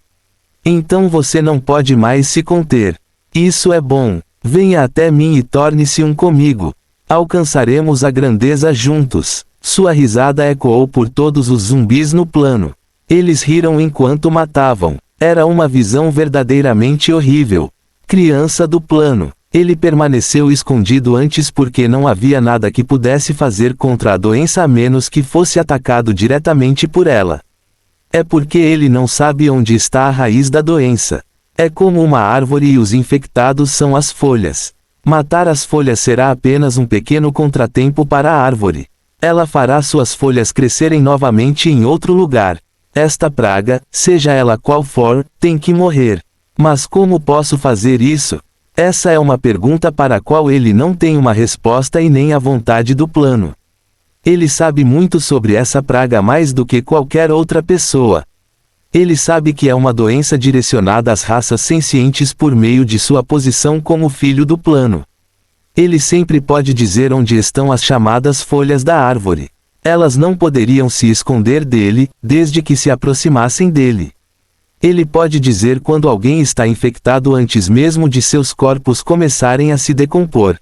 Speaker 1: Então você não pode mais se conter. Isso é bom. Venha até mim e torne-se um comigo. Alcançaremos a grandeza juntos. Sua risada ecoou por todos os zumbis no plano. Eles riram enquanto matavam. Era uma visão verdadeiramente horrível. Criança do plano. Ele permaneceu escondido antes porque não havia nada que pudesse fazer contra a doença a menos que fosse atacado diretamente por ela. É porque ele não sabe onde está a raiz da doença. É como uma árvore e os infectados são as folhas. Matar as folhas será apenas um pequeno contratempo para a árvore. Ela fará suas folhas crescerem novamente em outro lugar. Esta praga, seja ela qual for, tem que morrer. Mas como posso fazer isso? Essa é uma pergunta para a qual ele não tem uma resposta e nem a vontade do plano. Ele sabe muito sobre essa praga mais do que qualquer outra pessoa. Ele sabe que é uma doença direcionada às raças sencientes por meio de sua posição como filho do plano. Ele sempre pode dizer onde estão as chamadas folhas da árvore. Elas não poderiam se esconder dele, desde que se aproximassem dele. Ele pode dizer quando alguém está infectado antes mesmo de seus corpos começarem a se decompor.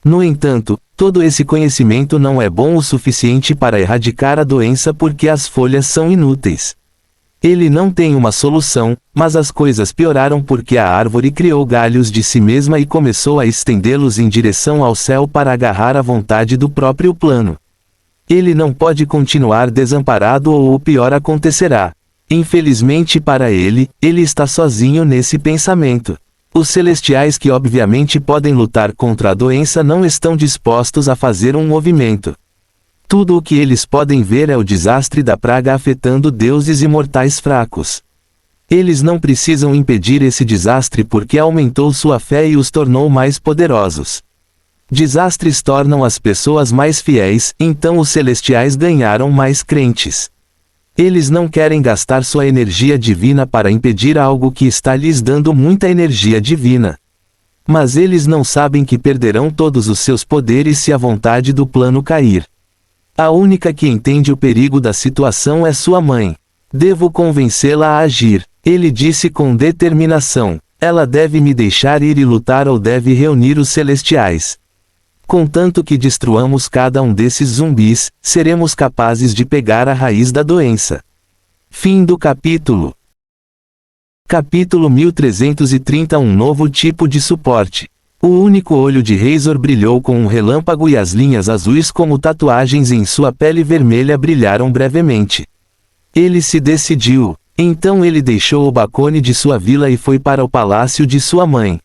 Speaker 1: No entanto, todo esse conhecimento não é bom o suficiente para erradicar a doença porque as folhas são inúteis. Ele não tem uma solução, mas as coisas pioraram porque a árvore criou galhos de si mesma e começou a estendê-los em direção ao céu para agarrar a vontade do próprio plano. Ele não pode continuar desamparado ou o pior acontecerá. Infelizmente para ele, ele está sozinho nesse pensamento. Os celestiais que obviamente podem lutar contra a doença não estão dispostos a fazer um movimento. Tudo o que eles podem ver é o desastre da praga afetando deuses e mortais fracos. Eles não precisam impedir esse desastre porque aumentou sua fé e os tornou mais poderosos. Desastres tornam as pessoas mais fiéis, então os celestiais ganharam mais crentes. Eles não querem gastar sua energia divina para impedir algo que está lhes dando muita energia divina. Mas eles não sabem que perderão todos os seus poderes se a vontade do plano cair. A única que entende o perigo da situação é sua mãe. Devo convencê-la a agir. Ele disse com determinação. Ela deve me deixar ir e lutar ou deve reunir os celestiais. Contanto que destruamos cada um desses zumbis, seremos capazes de pegar a raiz da doença. Fim do capítulo. Capítulo 1330. Um novo tipo de suporte. O único olho de Razor brilhou com um relâmpago e as linhas azuis como tatuagens em sua pele vermelha brilharam brevemente. Ele se decidiu. Então ele deixou o bacone de sua vila e foi para o palácio de sua mãe.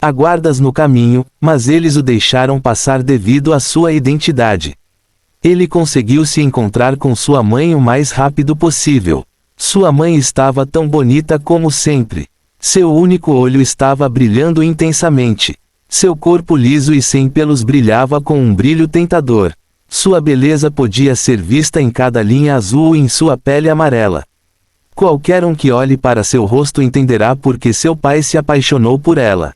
Speaker 1: Há guardas no caminho, mas eles o deixaram passar devido à sua identidade. Ele conseguiu se encontrar com sua mãe o mais rápido possível. Sua mãe estava tão bonita como sempre. Seu único olho estava brilhando intensamente. Seu corpo liso e sem pelos brilhava com um brilho tentador. Sua beleza podia ser vista em cada linha azul e em sua pele amarela. Qualquer um que olhe para seu rosto entenderá por que seu pai se apaixonou por ela.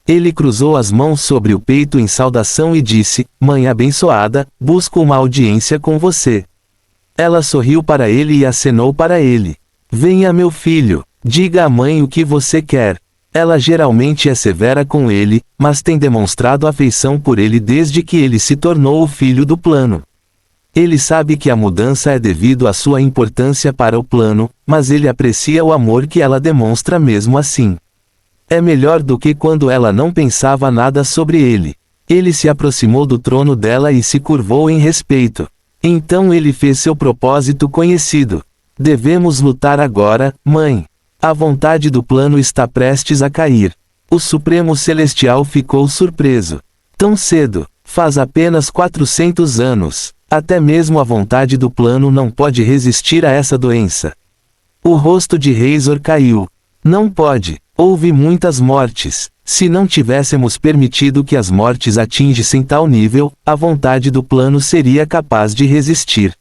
Speaker 1: Ele cruzou as mãos sobre o peito em saudação e disse: Mãe abençoada, busco uma audiência com você. Ela sorriu para ele e acenou para ele. Venha, meu filho, diga à mãe o que você quer. Ela geralmente é severa com ele, mas tem demonstrado afeição por ele desde que ele se tornou o filho do plano. Ele sabe que a mudança é devido à sua importância para o plano, mas ele aprecia o amor que ela demonstra mesmo assim. É melhor do que quando ela não pensava nada sobre ele. Ele se aproximou do trono dela e se curvou em respeito. Então ele fez seu propósito conhecido. Devemos lutar agora, mãe. A vontade do plano está prestes a cair. O Supremo Celestial ficou surpreso. Tão cedo, faz apenas 400 anos. Até mesmo a vontade do plano não pode resistir a essa doença. O rosto de Razor caiu. Não pode. Houve muitas mortes. Se não tivéssemos permitido que as mortes atingissem tal nível, a vontade do plano seria capaz de resistir.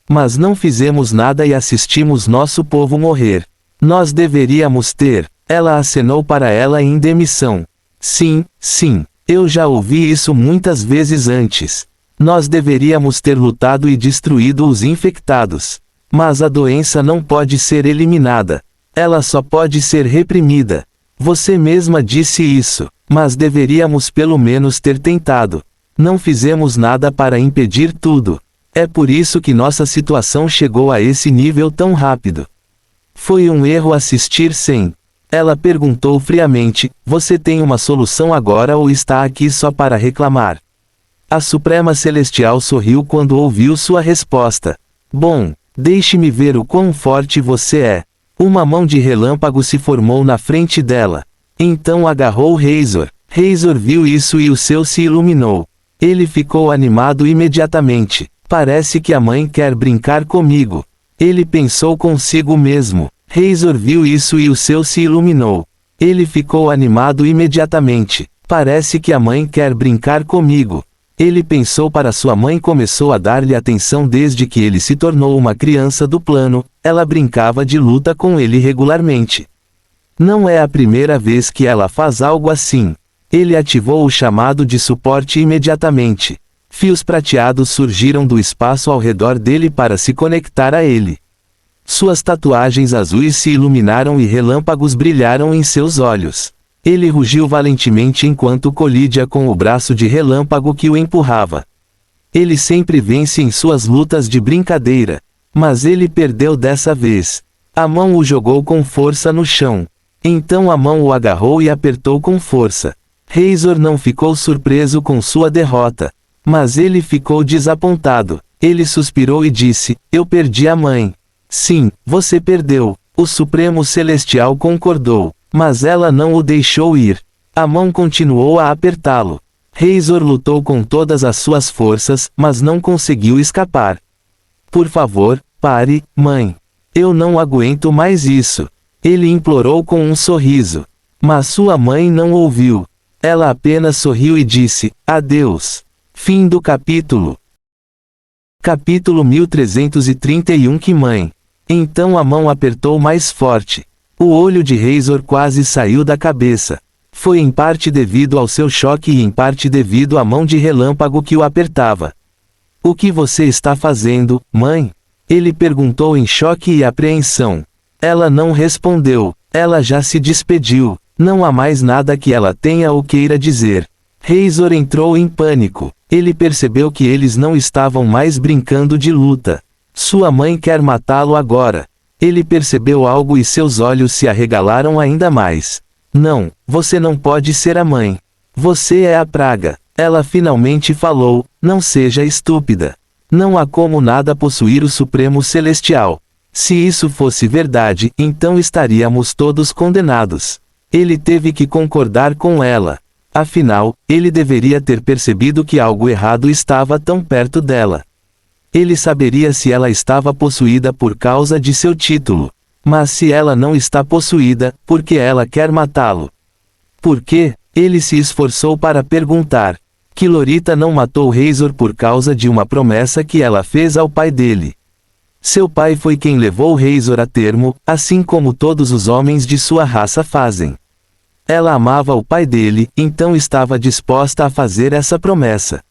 Speaker 1: Mas não fizemos nada e assistimos nosso povo morrer. Nós deveríamos ter. Ela acenou para ela em demissão. Sim, sim. Eu já ouvi isso muitas vezes antes. Nós deveríamos ter lutado e destruído os infectados. Mas a doença não pode ser eliminada. Ela só pode ser reprimida. Você mesma disse isso, mas deveríamos pelo menos ter tentado. Não fizemos nada para impedir tudo. É por isso que nossa situação chegou a esse nível tão rápido. Foi um erro assistir sem. Ela perguntou friamente: Você tem uma solução agora ou está aqui só para reclamar? A Suprema Celestial sorriu quando ouviu sua resposta. Bom, deixe-me ver o quão forte você é. Uma mão de relâmpago se formou na frente dela. Então agarrou Razor. Razor viu isso e o céu se iluminou. Ele ficou animado imediatamente. Parece que a mãe quer brincar comigo. Ele pensou consigo mesmo. Razor viu isso e o céu se iluminou. Ele ficou animado imediatamente. Parece que a mãe quer brincar comigo. Ele pensou para sua mãe começou a dar-lhe atenção desde que ele se tornou uma criança do plano, ela brincava de luta com ele regularmente. Não é a primeira vez que ela faz algo assim. Ele ativou o chamado de suporte imediatamente. Fios prateados surgiram do espaço ao redor dele para se conectar a ele. Suas tatuagens azuis se iluminaram e relâmpagos brilharam em seus olhos. Ele rugiu valentemente enquanto colidia com o braço de relâmpago que o empurrava. Ele sempre vence em suas lutas de brincadeira. Mas ele perdeu dessa vez. A mão o jogou com força no chão. Então a mão o agarrou e apertou com força. Razor não ficou surpreso com sua derrota. Mas ele ficou desapontado. Ele suspirou e disse: Eu perdi a mãe. Sim, você perdeu. O Supremo Celestial concordou. Mas ela não o deixou ir. A mão continuou a apertá-lo. Razor lutou com todas as suas forças, mas não conseguiu escapar. Por favor, pare, mãe. Eu não aguento mais isso. Ele implorou com um sorriso. Mas sua mãe não ouviu. Ela apenas sorriu e disse: Adeus. Fim do capítulo. Capítulo 1331. Que mãe? Então a mão apertou mais forte. O olho de Razor quase saiu da cabeça. Foi em parte devido ao seu choque e em parte devido à mão de relâmpago que o apertava. O que você está fazendo, mãe? Ele perguntou em choque e apreensão. Ela não respondeu. Ela já se despediu. Não há mais nada que ela tenha ou queira dizer. Razor entrou em pânico. Ele percebeu que eles não estavam mais brincando de luta. Sua mãe quer matá-lo agora. Ele percebeu algo e seus olhos se arregalaram ainda mais. Não, você não pode ser a mãe. Você é a praga. Ela finalmente falou, não seja estúpida. Não há como nada possuir o Supremo Celestial. Se isso fosse verdade, então estaríamos todos condenados. Ele teve que concordar com ela. Afinal, ele deveria ter percebido que algo errado estava tão perto dela. Ele saberia se ela estava possuída por causa de seu título. Mas se ela não está possuída, por que ela quer matá-lo? Por quê? Ele se esforçou para perguntar. Kilorita não matou Razor por causa de uma promessa que ela fez ao pai dele. Seu pai foi quem levou Razor a termo, assim como todos os homens de sua raça fazem. Ela amava o pai dele, então estava disposta a fazer essa promessa.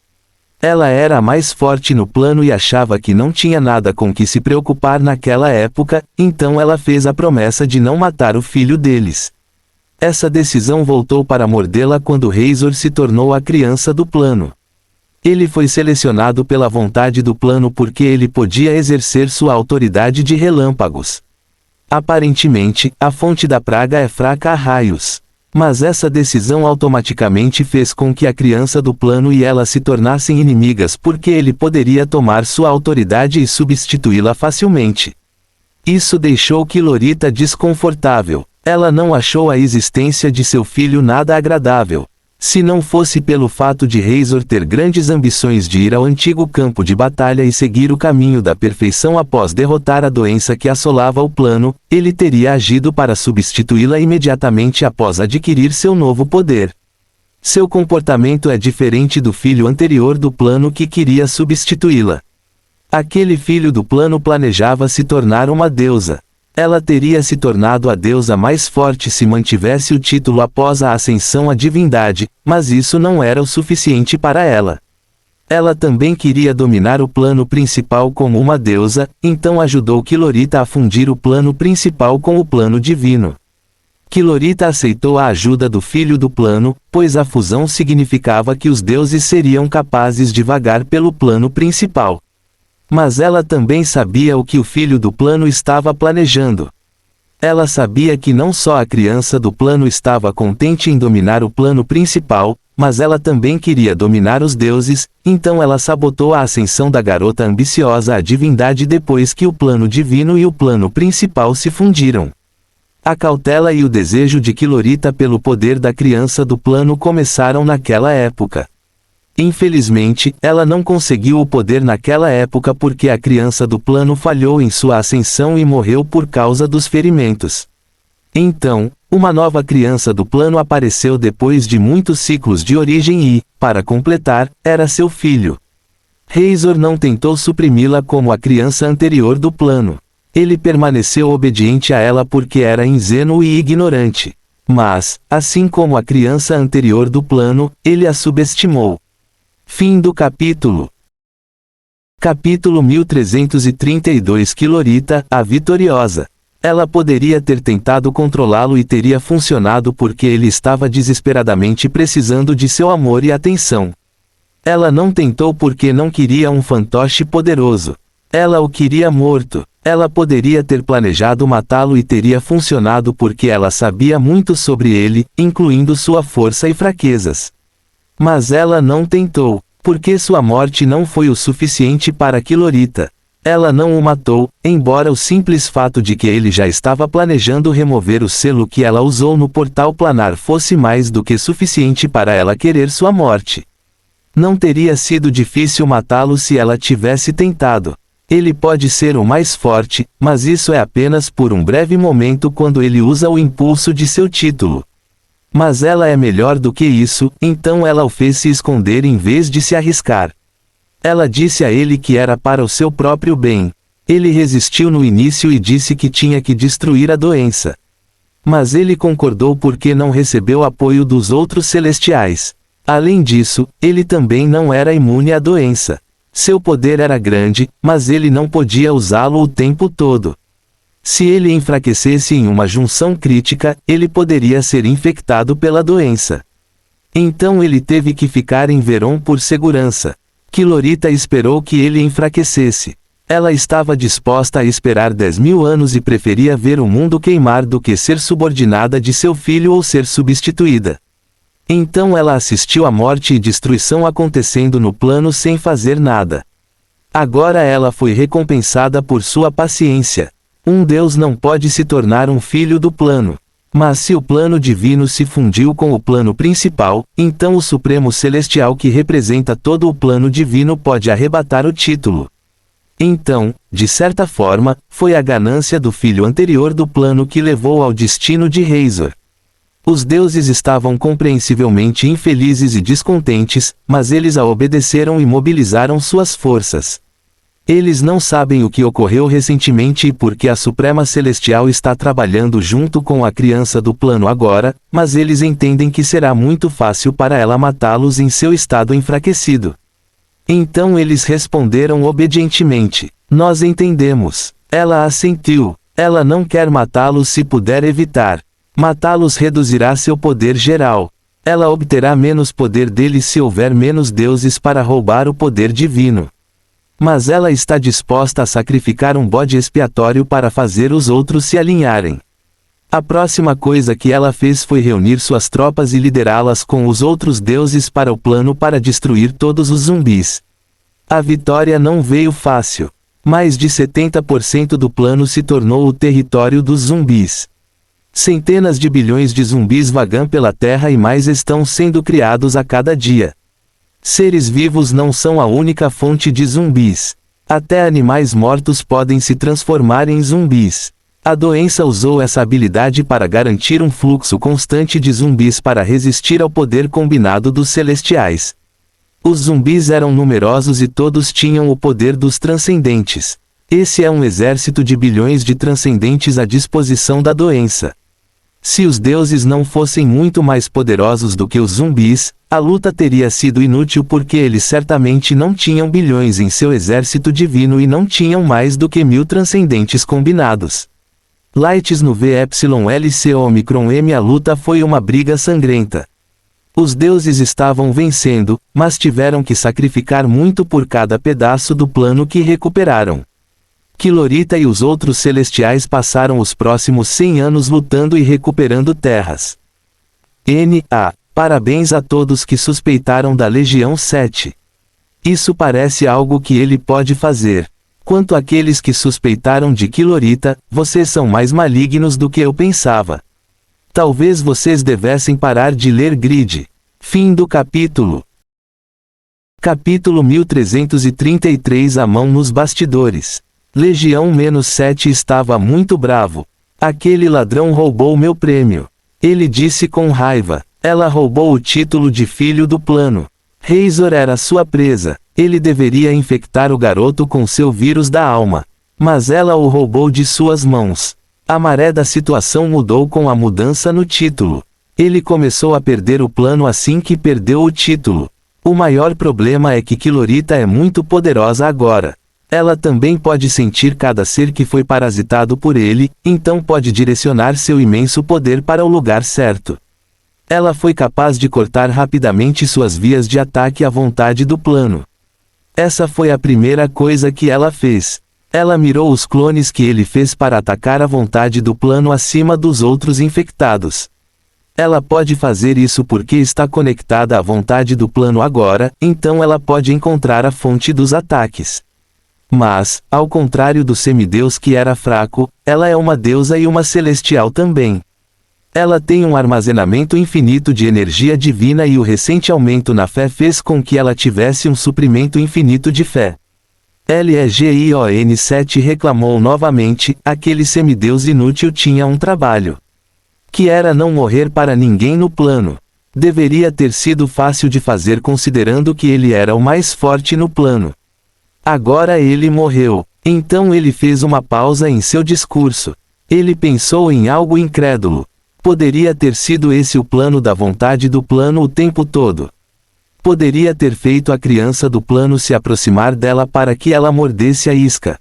Speaker 1: Ela era a mais forte no plano e achava que não tinha nada com que se preocupar naquela época, então ela fez a promessa de não matar o filho deles. Essa decisão voltou para mordê-la quando Razor se tornou a criança do plano. Ele foi selecionado pela vontade do plano porque ele podia exercer sua autoridade de relâmpagos. Aparentemente, a fonte da praga é fraca a raios. Mas essa decisão automaticamente fez com que a criança do plano e ela se tornassem inimigas porque ele poderia tomar sua autoridade e substituí-la facilmente. Isso deixou Kilorita desconfortável. Ela não achou a existência de seu filho nada agradável. Se não fosse pelo fato de Razor ter grandes ambições de ir ao antigo campo de batalha e seguir o caminho da perfeição após derrotar a doença que assolava o plano, ele teria agido para substituí-la imediatamente após adquirir seu novo poder. Seu comportamento é diferente do filho anterior do plano que queria substituí-la. Aquele filho do plano planejava se tornar uma deusa. Ela teria se tornado a deusa mais forte se mantivesse o título após a ascensão à divindade, mas isso não era o suficiente para ela. Ela também queria dominar o plano principal como uma deusa, então ajudou Kilorita a fundir o plano principal com o plano divino. Kilorita aceitou a ajuda do filho do plano, pois a fusão significava que os deuses seriam capazes de vagar pelo plano principal. Mas ela também sabia o que o filho do plano estava planejando. Ela sabia que não só a criança do plano estava contente em dominar o plano principal, mas ela também queria dominar os deuses, então ela sabotou a ascensão da garota ambiciosa à divindade depois que o plano divino e o plano principal se fundiram. A cautela e o desejo de Kilorita pelo poder da criança do plano começaram naquela época. Infelizmente, ela não conseguiu o poder naquela época porque a criança do plano falhou em sua ascensão e morreu por causa dos ferimentos. Então, uma nova criança do plano apareceu depois de muitos ciclos de origem e, para completar, era seu filho. Razor não tentou suprimi-la como a criança anterior do plano. Ele permaneceu obediente a ela porque era ingênuo e ignorante. Mas, assim como a criança anterior do plano, ele a subestimou. Fim do capítulo. Capítulo 1332 Kilorita, a vitoriosa. Ela poderia ter tentado controlá-lo e teria funcionado porque ele estava desesperadamente precisando de seu amor e atenção. Ela não tentou porque não queria um fantoche poderoso. Ela o queria morto. Ela poderia ter planejado matá-lo e teria funcionado porque ela sabia muito sobre ele, incluindo sua força e fraquezas. Mas ela não tentou, porque sua morte não foi o suficiente para Kilorita. Ela não o matou, embora o simples fato de que ele já estava planejando remover o selo que ela usou no portal planar fosse mais do que suficiente para ela querer sua morte. Não teria sido difícil matá-lo se ela tivesse tentado. Ele pode ser o mais forte, mas isso é apenas por um breve momento quando ele usa o impulso de seu título. Mas ela é melhor do que isso, então ela o fez se esconder em vez de se arriscar. Ela disse a ele que era para o seu próprio bem. Ele resistiu no início e disse que tinha que destruir a doença. Mas ele concordou porque não recebeu apoio dos outros celestiais. Além disso, ele também não era imune à doença. Seu poder era grande, mas ele não podia usá-lo o tempo todo. Se ele enfraquecesse em uma junção crítica, ele poderia ser infectado pela doença. Então ele teve que ficar em Veron por segurança. Quilorita esperou que ele enfraquecesse. Ela estava disposta a esperar 10.000 anos e preferia ver o mundo queimar do que ser subordinada de seu filho ou ser substituída. Então ela assistiu à morte e destruição acontecendo no plano sem fazer nada. Agora ela foi recompensada por sua paciência. Um Deus não pode se tornar um filho do plano. Mas se o plano divino se fundiu com o plano principal, então o Supremo Celestial que representa todo o plano divino pode arrebatar o título. Então, de certa forma, foi a ganância do filho anterior do plano que levou ao destino de Razor. Os deuses estavam compreensivelmente infelizes e descontentes, mas eles a obedeceram e mobilizaram suas forças. Eles não sabem o que ocorreu recentemente e por que a Suprema Celestial está trabalhando junto com a criança do plano agora, mas eles entendem que será muito fácil para ela matá-los em seu estado enfraquecido. Então eles responderam obedientemente: nós entendemos. Ela assentiu. Ela não quer matá-los se puder evitar. Matá-los reduzirá seu poder geral. Ela obterá menos poder deles se houver menos deuses para roubar o poder divino. Mas ela está disposta a sacrificar um bode expiatório para fazer os outros se alinharem. A próxima coisa que ela fez foi reunir suas tropas e liderá-las com os outros deuses para o plano para destruir todos os zumbis. A vitória não veio fácil. Mais de 70% do plano se tornou o território dos zumbis. Centenas de bilhões de zumbis vagam pela Terra e mais estão sendo criados a cada dia. Seres vivos não são a única fonte de zumbis. Até animais mortos podem se transformar em zumbis. A doença usou essa habilidade para garantir um fluxo constante de zumbis para resistir ao poder combinado dos celestiais. Os zumbis eram numerosos e todos tinham o poder dos transcendentes. Esse é um exército de bilhões de transcendentes à disposição da doença. Se os deuses não fossem muito mais poderosos do que os zumbis, a luta teria sido inútil porque eles certamente não tinham bilhões em seu exército divino e não tinham mais do que 1000 transcendentes combinados. Lights no VYLC Omicron M. A luta foi uma briga sangrenta. Os deuses estavam vencendo, mas tiveram que sacrificar muito por cada pedaço do plano que recuperaram. Quilorita e os outros celestiais passaram os próximos 100 anos lutando e recuperando terras. Parabéns a todos que suspeitaram da Legião 7. Isso parece algo que ele pode fazer. Quanto àqueles que suspeitaram de Quilorita, vocês são mais malignos do que eu pensava. Talvez vocês devessem parar de ler Grid. Fim do capítulo. Capítulo 1333. A mão nos bastidores. Legião-7 estava muito bravo. Aquele ladrão roubou meu prêmio. Ele disse com raiva. Ela roubou o título de filho do plano. Razor era sua presa. Ele deveria infectar o garoto com seu vírus da alma. Mas ela o roubou de suas mãos. A maré da situação mudou com a mudança no título. Ele começou a perder o plano assim que perdeu o título. O maior problema é que Quilorita é muito poderosa agora. Ela também pode sentir cada ser que foi parasitado por ele, então pode direcionar seu imenso poder para o lugar certo. Ela foi capaz de cortar rapidamente suas vias de ataque à vontade do plano. Essa foi a primeira coisa que ela fez. Ela mirou os clones que ele fez para atacar a vontade do plano acima dos outros infectados. Ela pode fazer isso porque está conectada à vontade do plano agora, então ela pode encontrar a fonte dos ataques. Mas, ao contrário do semideus que era fraco, ela é uma deusa e uma celestial também. Ela tem um armazenamento infinito de energia divina e o recente aumento na fé fez com que ela tivesse um suprimento infinito de fé. Legion-7 reclamou novamente, aquele semideus inútil tinha um trabalho. Que era não morrer para ninguém no plano. Deveria ter sido fácil de fazer considerando que ele era o mais forte no plano. Agora ele morreu. Então ele fez uma pausa em seu discurso. Ele pensou em algo incrédulo. Poderia ter sido esse o plano da vontade do plano o tempo todo. Poderia ter feito a criança do plano se aproximar dela para que ela mordesse a isca.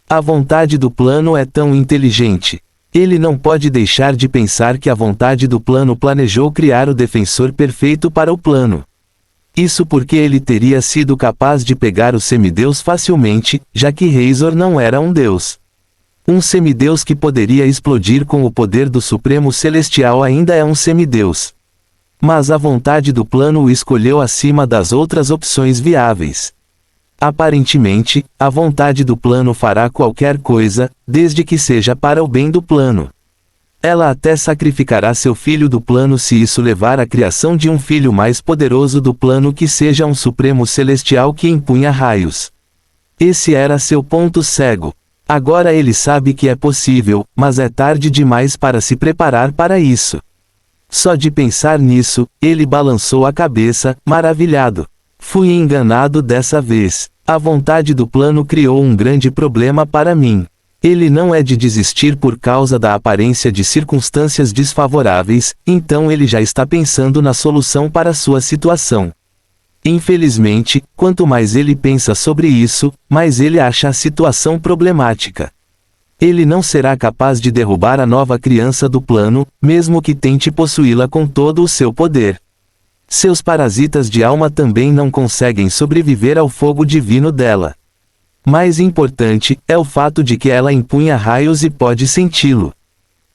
Speaker 1: A vontade do plano é tão inteligente. Ele não pode deixar de pensar que a vontade do plano planejou criar o defensor perfeito para o plano. Isso porque ele teria sido capaz de pegar o semideus facilmente, já que Razor não era um deus. Um semideus que poderia explodir com o poder do Supremo Celestial ainda é um semideus. Mas a vontade do plano o escolheu acima das outras opções viáveis. Aparentemente, a vontade do plano fará qualquer coisa, desde que seja para o bem do plano. Ela até sacrificará seu filho do plano se isso levar à criação de um filho mais poderoso do plano que seja um Supremo Celestial que empunha raios. Esse era seu ponto cego. Agora ele sabe que é possível, mas é tarde demais para se preparar para isso. Só de pensar nisso, ele balançou a cabeça, maravilhado. Fui enganado dessa vez. A vontade do plano criou um grande problema para mim. Ele não é de desistir por causa da aparência de circunstâncias desfavoráveis, então ele já está pensando na solução para sua situação. Infelizmente, quanto mais ele pensa sobre isso, mais ele acha a situação problemática. Ele não será capaz de derrubar a nova criança do plano, mesmo que tente possuí-la com todo o seu poder. Seus parasitas de alma também não conseguem sobreviver ao fogo divino dela. Mais importante, é o fato de que ela empunha raios e pode senti-lo.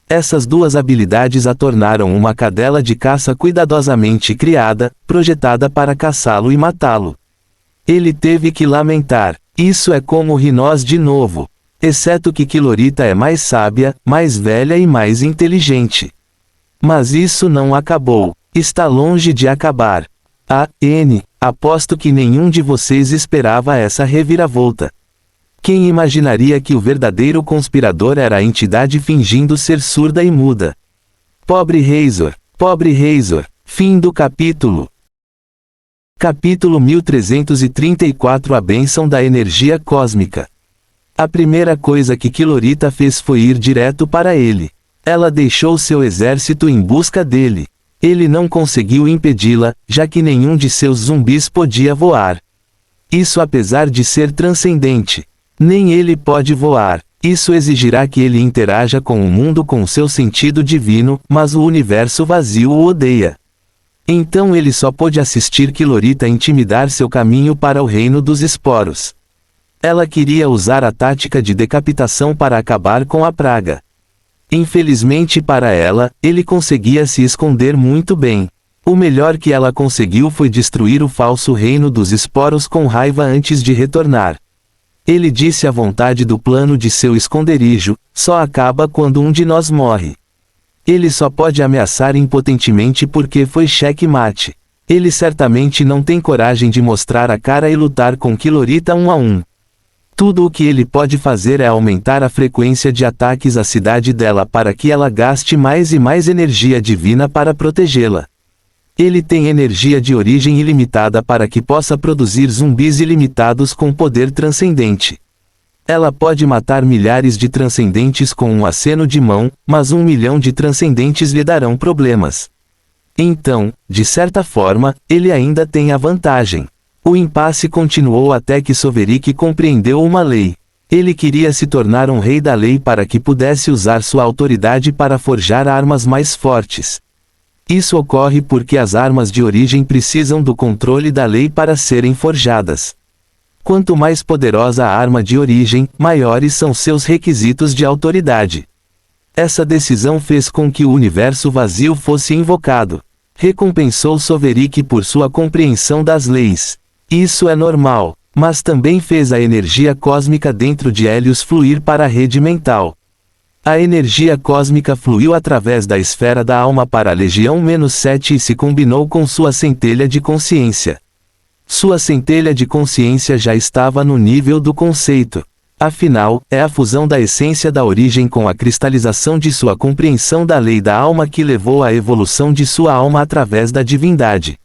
Speaker 1: Essas duas habilidades a tornaram uma cadela de caça cuidadosamente criada, projetada para caçá-lo e matá-lo. Ele teve que lamentar, isso é como Rinós de novo. Exceto que Quilorita é mais sábia, mais velha e mais inteligente. Mas isso não acabou. Está longe de acabar. Aposto que nenhum de vocês esperava essa reviravolta. Quem imaginaria que o verdadeiro conspirador era a entidade fingindo ser surda e muda? Pobre Razor, pobre Razor. Fim do capítulo. Capítulo 1334 A Bênção da Energia Cósmica. A primeira coisa que Quilorita fez foi ir direto para ele. Ela deixou seu exército em busca dele. Ele não conseguiu impedi-la, já que nenhum de seus zumbis podia voar. Isso apesar de ser transcendente. Nem ele pode voar. Isso exigirá que ele interaja com o mundo com seu sentido divino, mas o universo vazio o odeia. Então ele só pôde assistir Quilorita intimidar seu caminho para o reino dos esporos. Ela queria usar a tática de decapitação para acabar com a praga. Infelizmente para ela, ele conseguia se esconder muito bem. O melhor que ela conseguiu foi destruir o falso reino dos esporos com raiva antes de retornar. Ele disse a vontade do plano de seu esconderijo, só acaba quando um de nós morre. Ele só pode ameaçar impotentemente porque foi checkmate. Ele certamente não tem coragem de mostrar a cara e lutar com Quilorita 1 a 1. Tudo o que ele pode fazer é aumentar a frequência de ataques à cidade dela para que ela gaste mais e mais energia divina para protegê-la. Ele tem energia de origem ilimitada para que possa produzir zumbis ilimitados com poder transcendente. Ela pode matar milhares de transcendentes com um aceno de mão, mas 1 milhão de transcendentes lhe darão problemas. Então, de certa forma, ele ainda tem a vantagem. O impasse continuou até que Soverick compreendeu uma lei. Ele queria se tornar um rei da lei para que pudesse usar sua autoridade para forjar armas mais fortes. Isso ocorre porque as armas de origem precisam do controle da lei para serem forjadas. Quanto mais poderosa a arma de origem, maiores são seus requisitos de autoridade. Essa decisão fez com que o universo vazio fosse invocado. Recompensou Soverick por sua compreensão das leis. Isso é normal, mas também fez a energia cósmica dentro de Helios fluir para a rede mental. A energia cósmica fluiu através da esfera da alma para a Legião-7 e se combinou com sua centelha de consciência. Sua centelha de consciência já estava no nível do conceito. Afinal, é a fusão da essência da origem com a cristalização de sua compreensão da lei da alma que levou à evolução de sua alma através da divindade.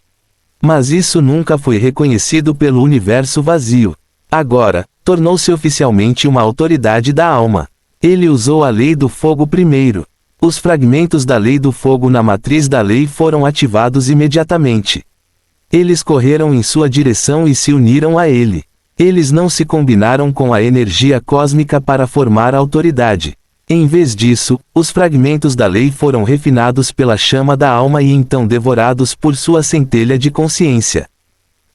Speaker 1: Mas isso nunca foi reconhecido pelo universo vazio. Agora, tornou-se oficialmente uma autoridade da alma. Ele usou a lei do fogo primeiro. Os fragmentos da lei do fogo na matriz da lei foram ativados imediatamente. Eles correram em sua direção e se uniram a ele. Eles não se combinaram com a energia cósmica para formar a autoridade. Em vez disso, os fragmentos da lei foram refinados pela chama da alma e então devorados por sua centelha de consciência.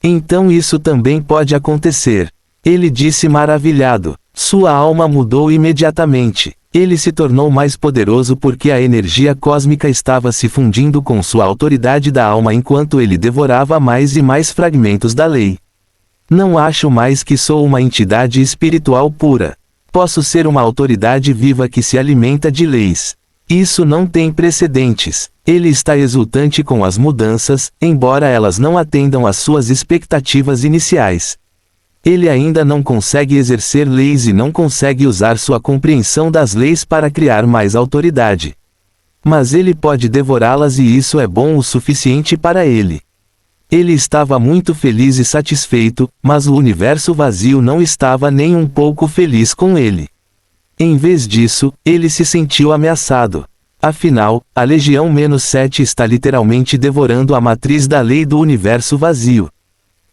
Speaker 1: Então isso também pode acontecer. Ele disse maravilhado. Sua alma mudou imediatamente. Ele se tornou mais poderoso porque a energia cósmica estava se fundindo com sua autoridade da alma enquanto ele devorava mais e mais fragmentos da lei. Não acho mais que sou uma entidade espiritual pura. Posso ser uma autoridade viva que se alimenta de leis. Isso não tem precedentes. Ele está exultante com as mudanças, embora elas não atendam às suas expectativas iniciais. Ele ainda não consegue exercer leis e não consegue usar sua compreensão das leis para criar mais autoridade. Mas ele pode devorá-las e isso é bom o suficiente para ele. Ele estava muito feliz e satisfeito, mas o universo vazio não estava nem um pouco feliz com ele. Em vez disso, ele se sentiu ameaçado. Afinal, a Legião-7 está literalmente devorando a matriz da lei do universo vazio.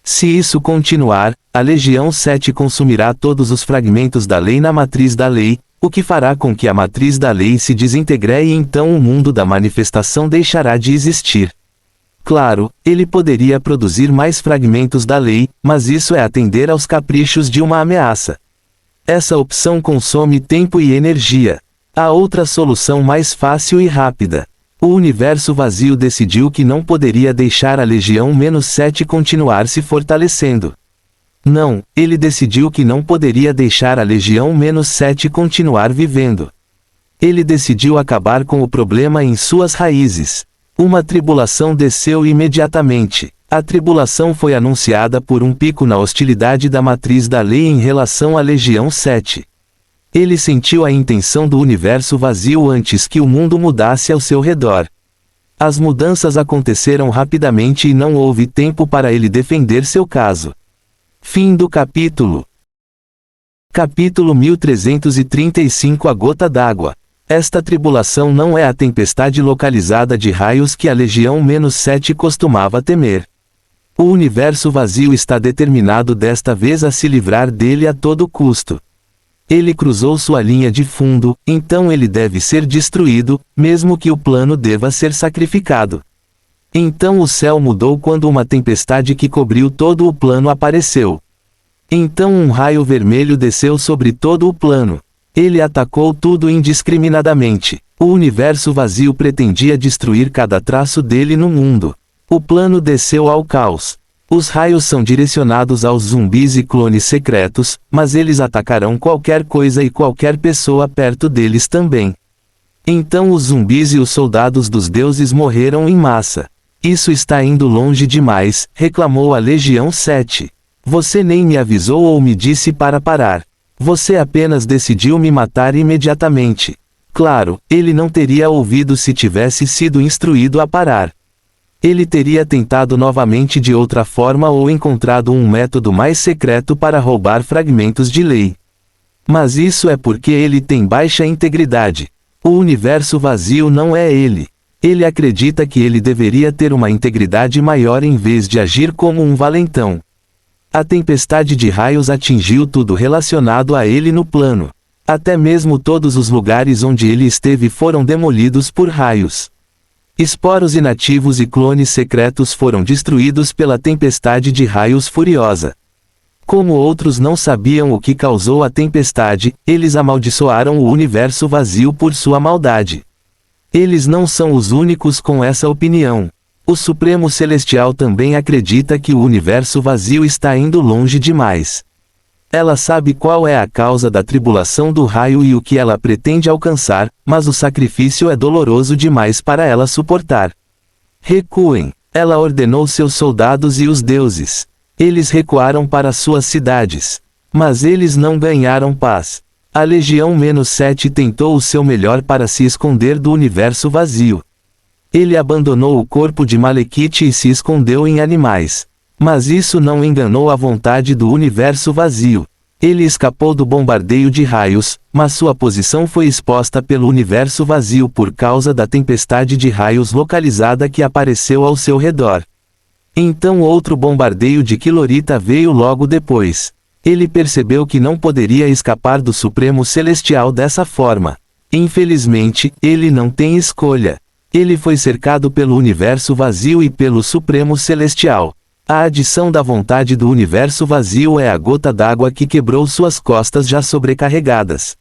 Speaker 1: Se isso continuar, a Legião-7 consumirá todos os fragmentos da lei na matriz da lei, o que fará com que a matriz da lei se desintegre e então o mundo da manifestação deixará de existir. Claro, ele poderia produzir mais fragmentos da lei, mas isso é atender aos caprichos de uma ameaça. Essa opção consome tempo e energia. Há outra solução mais fácil e rápida. O universo vazio decidiu que não poderia deixar a Legião-7 continuar se fortalecendo. Não, ele decidiu que não poderia deixar a Legião-7 continuar vivendo. Ele decidiu acabar com o problema em suas raízes. Uma tribulação desceu imediatamente. A tribulação foi anunciada por um pico na hostilidade da matriz da lei em relação à Legião-7. Ele sentiu a intenção do universo vazio antes que o mundo mudasse ao seu redor. As mudanças aconteceram rapidamente e não houve tempo para ele defender seu caso. Fim do capítulo. Capítulo 1335 A Gota d'Água. Esta tribulação não é a tempestade localizada de raios que a Legião-7 costumava temer. O universo vazio está determinado desta vez a se livrar dele a todo custo. Ele cruzou sua linha de fundo, então ele deve ser destruído, mesmo que o plano deva ser sacrificado. Então o céu mudou quando uma tempestade que cobriu todo o plano apareceu. Então um raio vermelho desceu sobre todo o plano. Ele atacou tudo indiscriminadamente. O universo vazio pretendia destruir cada traço dele no mundo. O plano desceu ao caos. Os raios são direcionados aos zumbis e clones secretos, mas eles atacarão qualquer coisa e qualquer pessoa perto deles também. Então os zumbis e os soldados dos deuses morreram em massa. Isso está indo longe demais, reclamou a Legião-7. Você nem me avisou ou me disse para parar. Você apenas decidiu me matar imediatamente. Claro, ele não teria ouvido se tivesse sido instruído a parar. Ele teria tentado novamente de outra forma ou encontrado um método mais secreto para roubar fragmentos de lei. Mas isso é porque ele tem baixa integridade. O universo vazio não é ele. Ele acredita que ele deveria ter uma integridade maior em vez de agir como um valentão. A tempestade de raios atingiu tudo relacionado a ele no plano. Até mesmo todos os lugares onde ele esteve foram demolidos por raios. Esporos inativos e clones secretos foram destruídos pela tempestade de raios furiosa. Como outros não sabiam o que causou a tempestade, eles amaldiçoaram o universo vazio por sua maldade. Eles não são os únicos com essa opinião. O Supremo Celestial também acredita que o universo vazio está indo longe demais. Ela sabe qual é a causa da tribulação do raio e o que ela pretende alcançar, mas o sacrifício é doloroso demais para ela suportar. Recuem. Ela ordenou seus soldados e os deuses. Eles recuaram para suas cidades. Mas eles não ganharam paz. A Legião-7 tentou o seu melhor para se esconder do universo vazio. Ele abandonou o corpo de Malekith e se escondeu em animais. Mas isso não enganou a vontade do universo vazio. Ele escapou do bombardeio de raios, mas sua posição foi exposta pelo universo vazio por causa da tempestade de raios localizada que apareceu ao seu redor. Então outro bombardeio de Kilorita veio logo depois. Ele percebeu que não poderia escapar do Supremo Celestial dessa forma. Infelizmente, ele não tem escolha. Ele foi cercado pelo universo vazio e pelo Supremo Celestial. A adição da vontade do universo vazio é a gota d'água que quebrou suas costas já sobrecarregadas.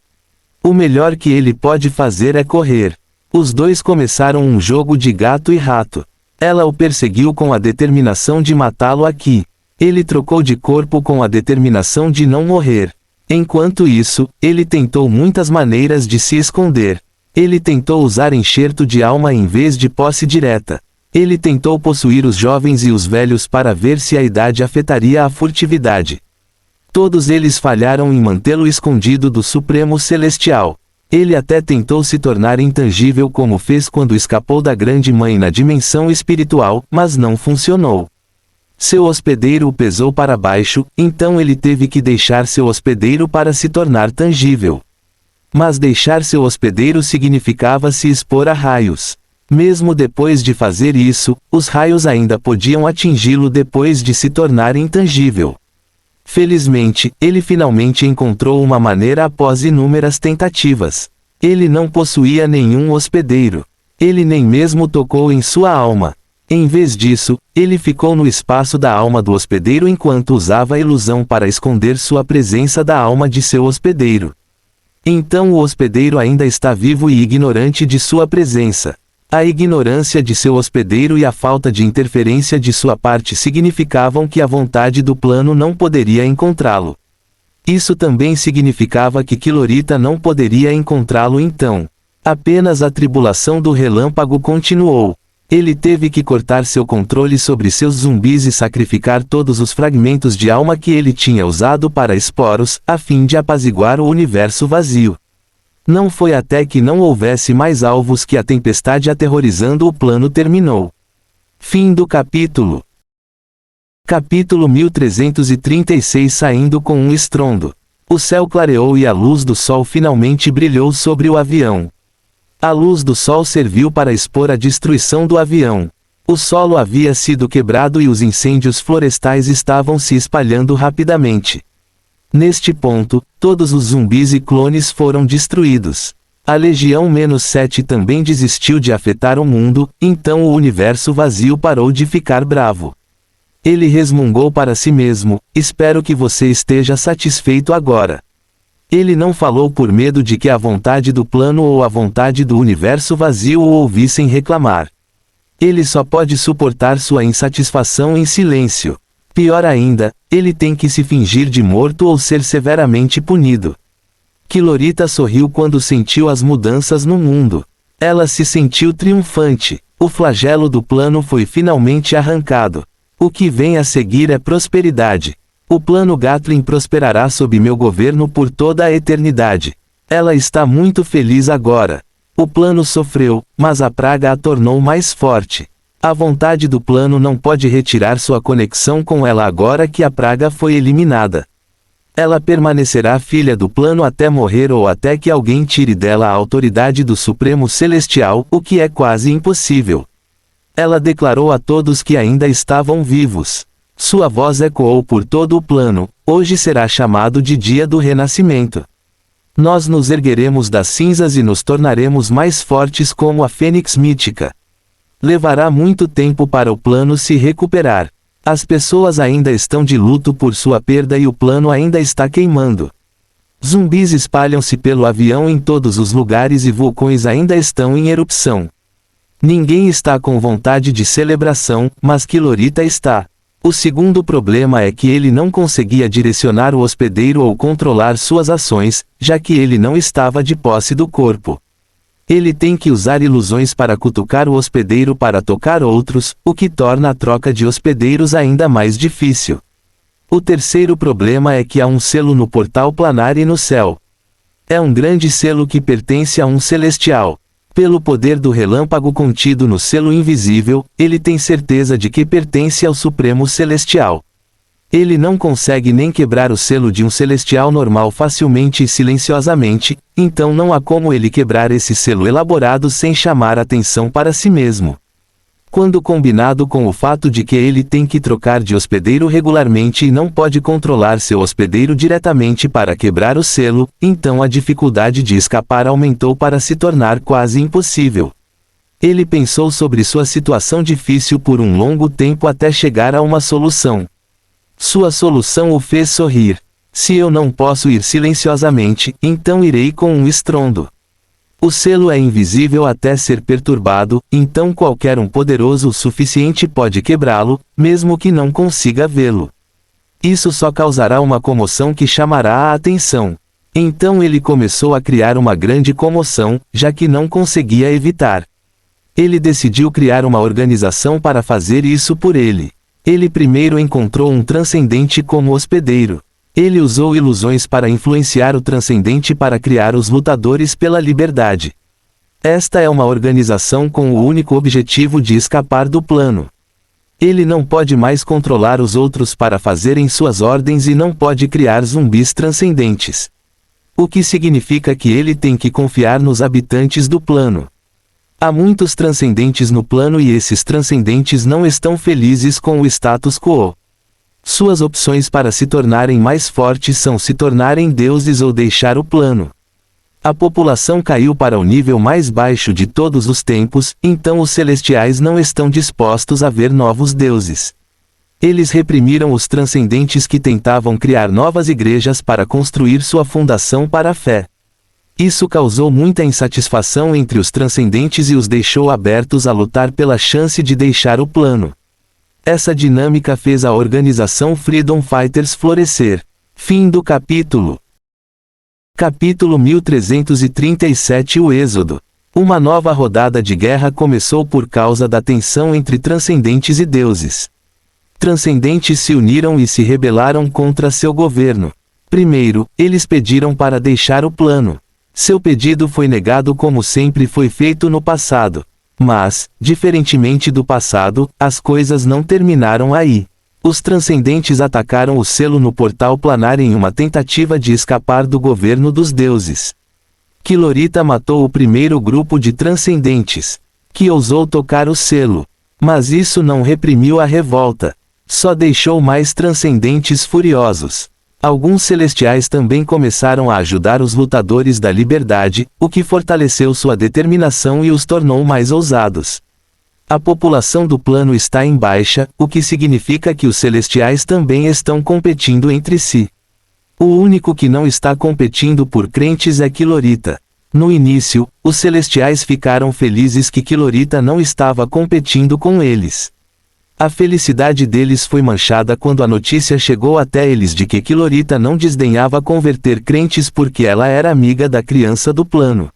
Speaker 1: O melhor que ele pode fazer é correr. Os dois começaram um jogo de gato e rato. Ela o perseguiu com a determinação de matá-lo aqui. Ele trocou de corpo com a determinação de não morrer. Enquanto isso, ele tentou muitas maneiras de se esconder. Ele tentou usar enxerto de alma em vez de posse direta. Ele tentou possuir os jovens e os velhos para ver se a idade afetaria a furtividade. Todos eles falharam em mantê-lo escondido do Supremo Celestial. Ele até tentou se tornar intangível como fez quando escapou da Grande Mãe na dimensão espiritual, mas não funcionou. Seu hospedeiro o pesou para baixo, então ele teve que deixar seu hospedeiro para se tornar tangível. Mas deixar seu hospedeiro significava se expor a raios. Mesmo depois de fazer isso, os raios ainda podiam atingi-lo depois de se tornar intangível. Felizmente, ele finalmente encontrou uma maneira após inúmeras tentativas. Ele não possuía nenhum hospedeiro. Ele nem mesmo tocou em sua alma. Em vez disso, ele ficou no espaço da alma do hospedeiro enquanto usava a ilusão para esconder sua presença da alma de seu hospedeiro. Então o hospedeiro ainda está vivo e ignorante de sua presença. A ignorância de seu hospedeiro e a falta de interferência de sua parte significavam que a vontade do plano não poderia encontrá-lo. Isso também significava que Kilorita não poderia encontrá-lo então. Apenas a tribulação do relâmpago continuou. Ele teve que cortar seu controle sobre seus zumbis e sacrificar todos os fragmentos de alma que ele tinha usado para esporos, a fim de apaziguar o universo vazio. Não foi até que não houvesse mais alvos que a tempestade aterrorizando o plano terminou. Fim do capítulo. Capítulo 1336. Saindo com um estrondo. O céu clareou e a luz do sol finalmente brilhou sobre o avião. A luz do sol serviu para expor a destruição do avião. O solo havia sido quebrado e os incêndios florestais estavam se espalhando rapidamente. Neste ponto, todos os zumbis e clones foram destruídos. A Legião-7 também desistiu de afetar o mundo, então o universo vazio parou de ficar bravo. Ele resmungou para si mesmo: espero que você esteja satisfeito agora. Ele não falou por medo de que a vontade do plano ou a vontade do universo vazio o ouvissem reclamar. Ele só pode suportar sua insatisfação em silêncio. Pior ainda, ele tem que se fingir de morto ou ser severamente punido. Kilorita sorriu quando sentiu as mudanças no mundo. Ela se sentiu triunfante. O flagelo do plano foi finalmente arrancado. O que vem a seguir é prosperidade. O plano Gatling prosperará sob meu governo por toda a eternidade. Ela está muito feliz agora. O plano sofreu, mas a praga a tornou mais forte. A vontade do plano não pode retirar sua conexão com ela agora que a praga foi eliminada. Ela permanecerá filha do plano até morrer ou até que alguém tire dela a autoridade do Supremo Celestial, o que é quase impossível. Ela declarou a todos que ainda estavam vivos. Sua voz ecoou por todo o plano: hoje será chamado de Dia do Renascimento. Nós nos ergueremos das cinzas e nos tornaremos mais fortes como a fênix mítica. Levará muito tempo para o plano se recuperar. As pessoas ainda estão de luto por sua perda e o plano ainda está queimando. Zumbis espalham-se pelo avião em todos os lugares e vulcões ainda estão em erupção. Ninguém está com vontade de celebração, mas Kilorita está. O segundo problema é que ele não conseguia direcionar o hospedeiro ou controlar suas ações, já que ele não estava de posse do corpo. Ele tem que usar ilusões para cutucar o hospedeiro para tocar outros, o que torna a troca de hospedeiros ainda mais difícil. O terceiro problema é que há um selo no portal planar e no céu. É um grande selo que pertence a um celestial. Pelo poder do relâmpago contido no selo invisível, ele tem certeza de que pertence ao Supremo Celestial. Ele não consegue nem quebrar o selo de um celestial normal facilmente e silenciosamente, então não há como ele quebrar esse selo elaborado sem chamar atenção para si mesmo. Quando combinado com o fato de que ele tem que trocar de hospedeiro regularmente e não pode controlar seu hospedeiro diretamente para quebrar o selo, então a dificuldade de escapar aumentou para se tornar quase impossível. Ele pensou sobre sua situação difícil por um longo tempo até chegar a uma solução. Sua solução o fez sorrir. Se eu não posso ir silenciosamente, então irei com um estrondo. O selo é invisível até ser perturbado, então qualquer um poderoso o suficiente pode quebrá-lo, mesmo que não consiga vê-lo. Isso só causará uma comoção que chamará a atenção. Então ele começou a criar uma grande comoção, já que não conseguia evitar. Ele decidiu criar uma organização para fazer isso por ele. Ele primeiro encontrou um transcendente como hospedeiro. Ele usou ilusões para influenciar o transcendente para criar os lutadores pela liberdade. Esta é uma organização com o único objetivo de escapar do plano. Ele não pode mais controlar os outros para fazerem suas ordens e não pode criar zumbis transcendentes. O que significa que ele tem que confiar nos habitantes do plano. Há muitos transcendentes no plano e esses transcendentes não estão felizes com o status quo. Suas opções para se tornarem mais fortes são se tornarem deuses ou deixar o plano. A população caiu para o nível mais baixo de todos os tempos, então os celestiais não estão dispostos a ver novos deuses. Eles reprimiram os transcendentes que tentavam criar novas igrejas para construir sua fundação para a fé. Isso causou muita insatisfação entre os transcendentes e os deixou abertos a lutar pela chance de deixar o plano. Essa dinâmica fez a organização Freedom Fighters florescer. Fim do capítulo. Capítulo 1337 O Êxodo. Uma nova rodada de guerra começou por causa da tensão entre transcendentes e deuses. Transcendentes se uniram e se rebelaram contra seu governo. Primeiro, eles pediram para deixar o plano. Seu pedido foi negado como sempre foi feito no passado. Mas, diferentemente do passado, as coisas não terminaram aí. Os transcendentes atacaram o selo no portal planar em uma tentativa de escapar do governo dos deuses. Kilorita matou o primeiro grupo de transcendentes, que ousou tocar o selo. Mas isso não reprimiu a revolta. Só deixou mais transcendentes furiosos. Alguns celestiais também começaram a ajudar os lutadores da liberdade, o que fortaleceu sua determinação e os tornou mais ousados. A população do plano está em baixa, o que significa que os celestiais também estão competindo entre si. O único que não está competindo por crentes é Kilorita. No início, os celestiais ficaram felizes que Kilorita não estava competindo com eles. A felicidade deles foi manchada quando a notícia chegou até eles de que Kilorita não desdenhava converter crentes porque ela era amiga da criança do plano.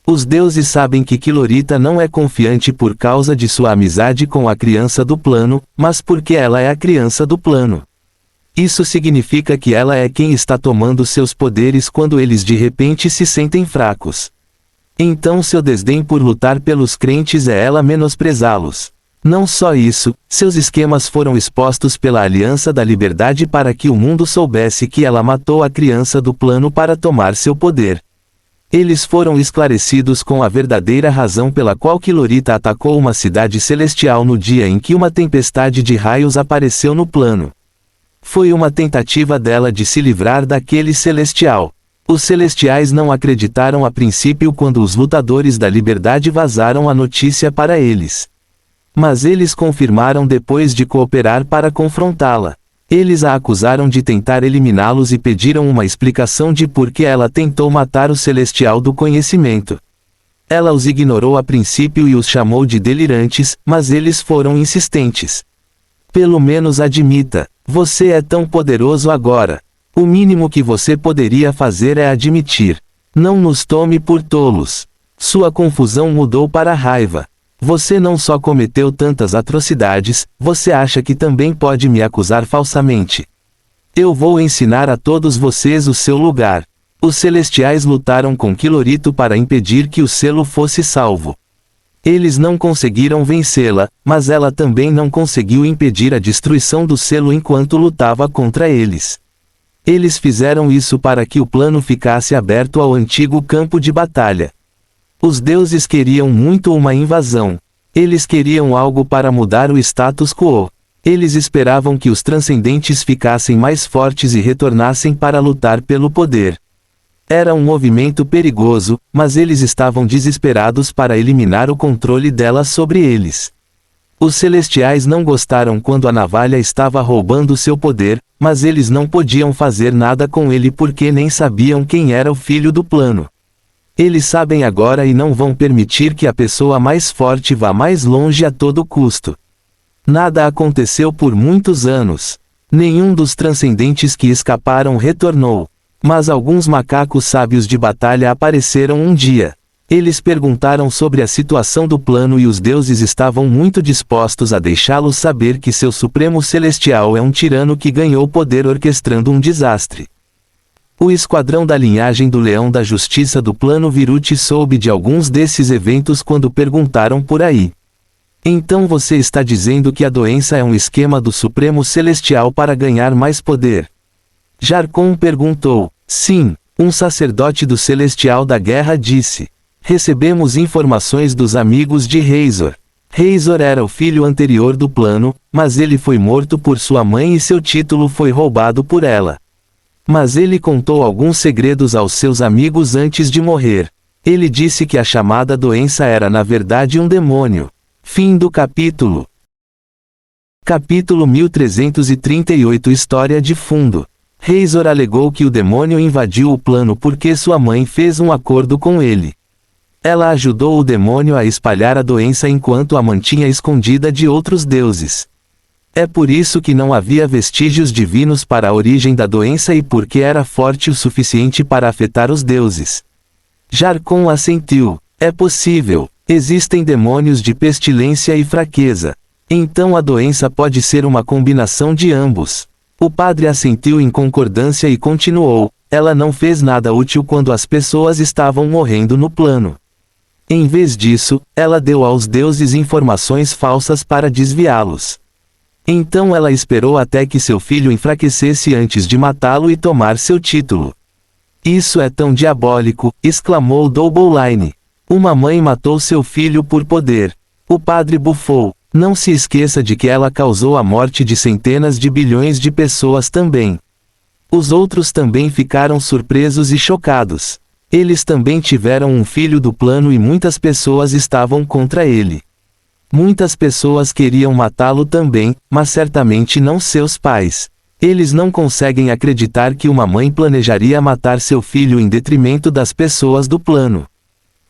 Speaker 1: Os deuses sabem que Kilorita não é confiante por causa de sua amizade com a criança do plano, mas porque ela é a criança do plano. Isso significa que ela é quem está tomando seus poderes quando eles de repente se sentem fracos. Então seu desdém por lutar pelos crentes é ela menosprezá-los. Não só isso, seus esquemas foram expostos pela Aliança da Liberdade para que o mundo soubesse que ela matou a criança do plano para tomar seu poder. Eles foram esclarecidos com a verdadeira razão pela qual Kilorita atacou uma cidade celestial no dia em que uma tempestade de raios apareceu no plano. Foi uma tentativa dela de se livrar daquele celestial. Os celestiais não acreditaram a princípio quando os lutadores da liberdade vazaram a notícia para eles. Mas eles confirmaram depois de cooperar para confrontá-la. Eles a acusaram de tentar eliminá-los e pediram uma explicação de por que ela tentou matar o Celestial do Conhecimento. Ela os ignorou a princípio e os chamou de delirantes, mas eles foram insistentes. Pelo menos admita, você é tão poderoso agora. O mínimo que você poderia fazer é admitir. Não nos tome por tolos. Sua confusão mudou para raiva. Você não só cometeu tantas atrocidades, você acha que também pode me acusar falsamente. Eu vou ensinar a todos vocês o seu lugar. Os celestiais lutaram com Kilorito para impedir que o selo fosse salvo. Eles não conseguiram vencê-la, mas ela também não conseguiu impedir a destruição do selo enquanto lutava contra eles. Eles fizeram isso para que o plano ficasse aberto ao antigo campo de batalha. Os deuses queriam muito uma invasão. Eles queriam algo para mudar o status quo. Eles esperavam que os transcendentes ficassem mais fortes e retornassem para lutar pelo poder. Era um movimento perigoso, mas eles estavam desesperados para eliminar o controle dela sobre eles. Os celestiais não gostaram quando a navalha estava roubando seu poder, mas eles não podiam fazer nada com ele porque nem sabiam quem era o filho do plano. Eles sabem agora e não vão permitir que a pessoa mais forte vá mais longe a todo custo. Nada aconteceu por muitos anos. Nenhum dos transcendentes que escaparam retornou. Mas alguns macacos sábios de batalha apareceram um dia. Eles perguntaram sobre a situação do plano e os deuses estavam muito dispostos a deixá-los saber que seu Supremo Celestial é um tirano que ganhou poder orquestrando um desastre. O esquadrão da linhagem do Leão da Justiça do plano Viruti soube de alguns desses eventos quando perguntaram por aí. Então você está dizendo que a doença é um esquema do Supremo Celestial para ganhar mais poder? Jarkon perguntou. Sim, um sacerdote do Celestial da Guerra disse. Recebemos informações dos amigos de Razor. Razor era o filho anterior do plano, mas ele foi morto por sua mãe e seu título foi roubado por ela. Mas ele contou alguns segredos aos seus amigos antes de morrer. Ele disse que a chamada doença era na verdade um demônio. Fim do capítulo. Capítulo 1338 História de fundo. Razor alegou que o demônio invadiu o plano porque sua mãe fez um acordo com ele. Ela ajudou o demônio a espalhar a doença enquanto a mantinha escondida de outros deuses. É por isso que não havia vestígios divinos para a origem da doença e porque era forte o suficiente para afetar os deuses. Jarkon assentiu. É possível. Existem demônios de pestilência e fraqueza. Então a doença pode ser uma combinação de ambos. O padre assentiu em concordância e continuou. Ela não fez nada útil quando as pessoas estavam morrendo no plano. Em vez disso, ela deu aos deuses informações falsas para desviá-los. Então ela esperou até que seu filho enfraquecesse antes de matá-lo e tomar seu título. Isso é tão diabólico, exclamou Double-Line. Uma mãe matou seu filho por poder. O padre bufou. Não se esqueça de que ela causou a morte de centenas de bilhões de pessoas também. Os outros também ficaram surpresos e chocados. Eles também tiveram um filho do plano e muitas pessoas estavam contra ele. Muitas pessoas queriam matá-lo também, mas certamente não seus pais. Eles não conseguem acreditar que uma mãe planejaria matar seu filho em detrimento das pessoas do plano.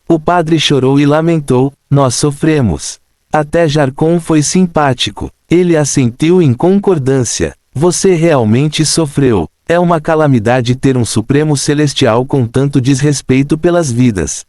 Speaker 1: O padre chorou e lamentou, nós sofremos. Até Jarkon foi simpático. Ele assentiu em concordância. Você realmente sofreu. É uma calamidade ter um Supremo Celestial com tanto desrespeito pelas vidas.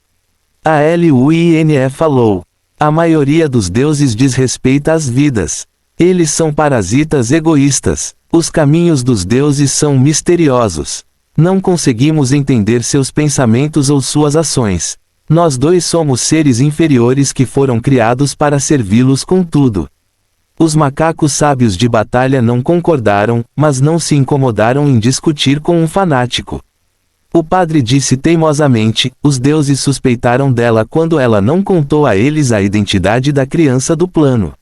Speaker 1: A Luine falou. A maioria dos deuses desrespeita as vidas. Eles são parasitas egoístas. Os caminhos dos deuses são misteriosos. Não conseguimos entender seus pensamentos ou suas ações. Nós dois somos seres inferiores que foram criados para servi-los com tudo. Os macacos sábios de batalha não concordaram, mas não se incomodaram em discutir com um fanático. O padre disse teimosamente, os deuses suspeitaram dela quando ela não contou a eles a identidade da criança do plano.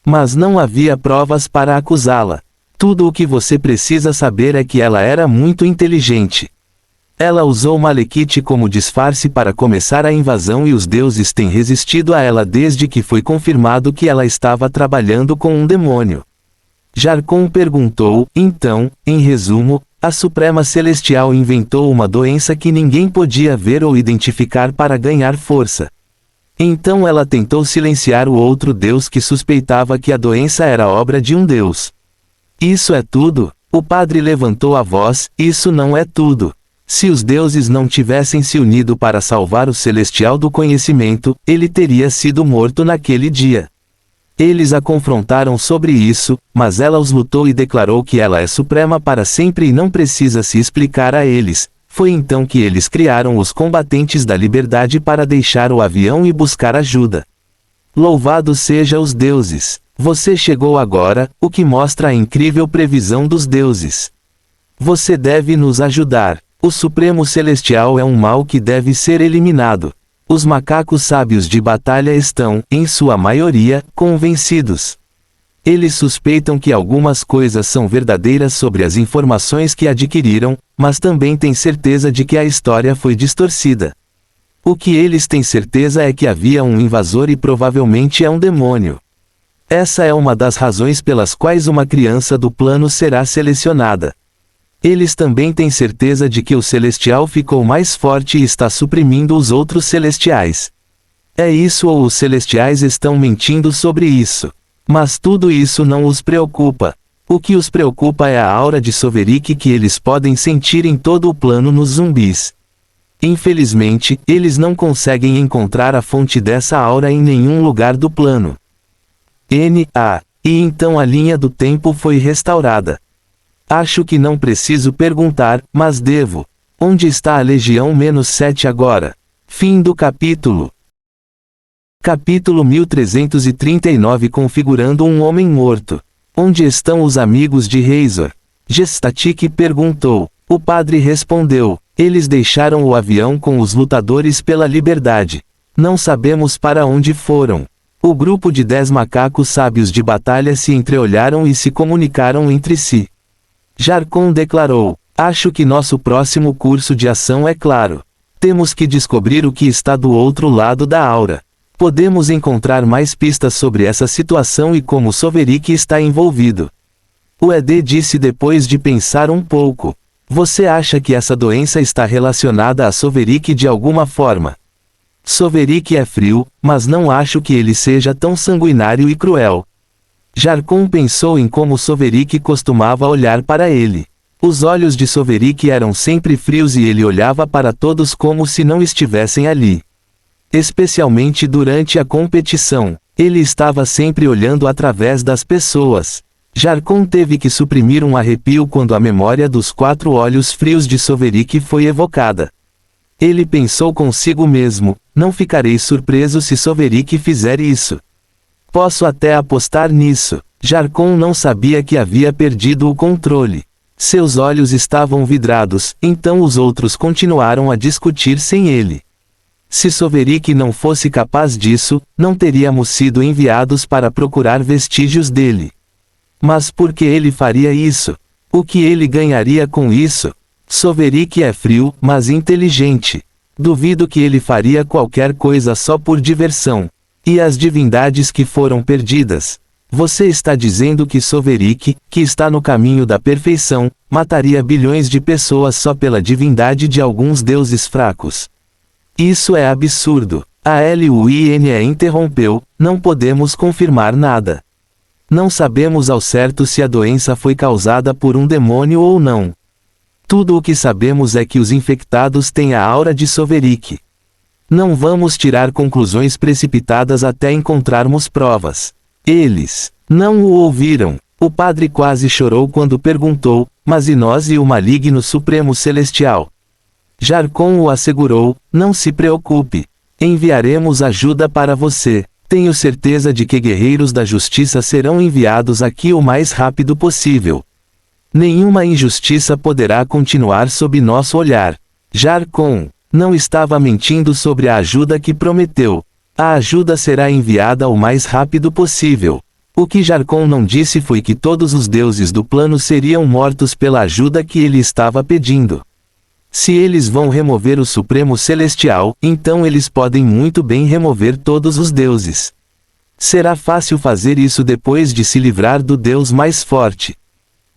Speaker 1: Mas não havia provas para acusá-la. Tudo o que você precisa saber é que ela era muito inteligente. Ela usou Malekith como disfarce para começar a invasão e os deuses têm resistido a ela desde que foi confirmado que ela estava trabalhando com um demônio. Jarkon perguntou, então, em resumo, a Suprema Celestial inventou uma doença que ninguém podia ver ou identificar para ganhar força. Então ela tentou silenciar o outro deus que suspeitava que a doença era obra de um deus. Isso é tudo? O padre levantou a voz, isso não é tudo. Se os deuses não tivessem se unido para salvar o Celestial do Conhecimento, ele teria sido morto naquele dia. Eles a confrontaram sobre isso, mas ela os lutou e declarou que ela é suprema para sempre e não precisa se explicar a eles. Foi então que eles criaram os combatentes da liberdade para deixar o avião e buscar ajuda. Louvado seja os deuses! Você chegou agora, o que mostra a incrível previsão dos deuses. Você deve nos ajudar. O Supremo Celestial é um mal que deve ser eliminado. Os macacos sábios de batalha estão, em sua maioria, convencidos. Eles suspeitam que algumas coisas são verdadeiras sobre as informações que adquiriram, mas também têm certeza de que a história foi distorcida. O que eles têm certeza é que havia um invasor e provavelmente é um demônio. Essa é uma das razões pelas quais uma criança do plano será selecionada. Eles também têm certeza de que o celestial ficou mais forte e está suprimindo os outros celestiais. É isso ou os celestiais estão mentindo sobre isso. Mas tudo isso não os preocupa. O que os preocupa é a aura de Soverick que eles podem sentir em todo o plano nos zumbis. Infelizmente, eles não conseguem encontrar a fonte dessa aura em nenhum lugar do plano. E então a linha do tempo foi restaurada. Acho que não preciso perguntar, mas devo. Onde está a Legião-7 agora? Fim do capítulo. Capítulo 1339 Configurando um homem morto. Onde estão os amigos de Razor? Gestatic perguntou. O padre respondeu. Eles deixaram o avião com os lutadores pela liberdade. Não sabemos para onde foram. O grupo de 10 macacos sábios de batalha se entreolharam e se comunicaram entre si. Jarkon declarou. Acho que nosso próximo curso de ação é claro. Temos que descobrir o que está do outro lado da aura. Podemos encontrar mais pistas sobre essa situação e como Soverick está envolvido. O ED disse depois de pensar um pouco. Você acha que essa doença está relacionada a Soverick de alguma forma? Soverick é frio, mas não acho que ele seja tão sanguinário e cruel. Jarkon pensou em como Soverick costumava olhar para ele. Os olhos de Soverick eram sempre frios e ele olhava para todos como se não estivessem ali. Especialmente durante a competição. Ele estava sempre olhando através das pessoas. Jarkon teve que suprimir um arrepio quando a memória dos 4 olhos frios de Soverick foi evocada. Ele pensou consigo mesmo, não ficarei surpreso se Soverick fizer isso. Posso até apostar nisso. Jarkon não sabia que havia perdido o controle. Seus olhos estavam vidrados, então os outros continuaram a discutir sem ele. Se Soverick não fosse capaz disso, não teríamos sido enviados para procurar vestígios dele. Mas por que ele faria isso? O que ele ganharia com isso? Soverick é frio, mas inteligente. Duvido que ele faria qualquer coisa só por diversão. E as divindades que foram perdidas? Você está dizendo que Soverick, que está no caminho da perfeição, mataria bilhões de pessoas só pela divindade de alguns deuses fracos. Isso é absurdo. A LUINE interrompeu, não podemos confirmar nada. Não sabemos ao certo se a doença foi causada por um demônio ou não. Tudo o que sabemos é que os infectados têm a aura de Soverick. Não vamos tirar conclusões precipitadas até encontrarmos provas. Eles não o ouviram. O padre quase chorou quando perguntou, mas e nós e o maligno Supremo Celestial? Jarkon o assegurou, não se preocupe. Enviaremos ajuda para você. Tenho certeza de que guerreiros da justiça serão enviados aqui o mais rápido possível. Nenhuma injustiça poderá continuar sob nosso olhar. Jarkon não estava mentindo sobre a ajuda que prometeu. A ajuda será enviada o mais rápido possível. O que Jarkon não disse foi que todos os deuses do plano seriam mortos pela ajuda que ele estava pedindo. Se eles vão remover o Supremo Celestial, então eles podem muito bem remover todos os deuses. Será fácil fazer isso depois de se livrar do Deus mais forte.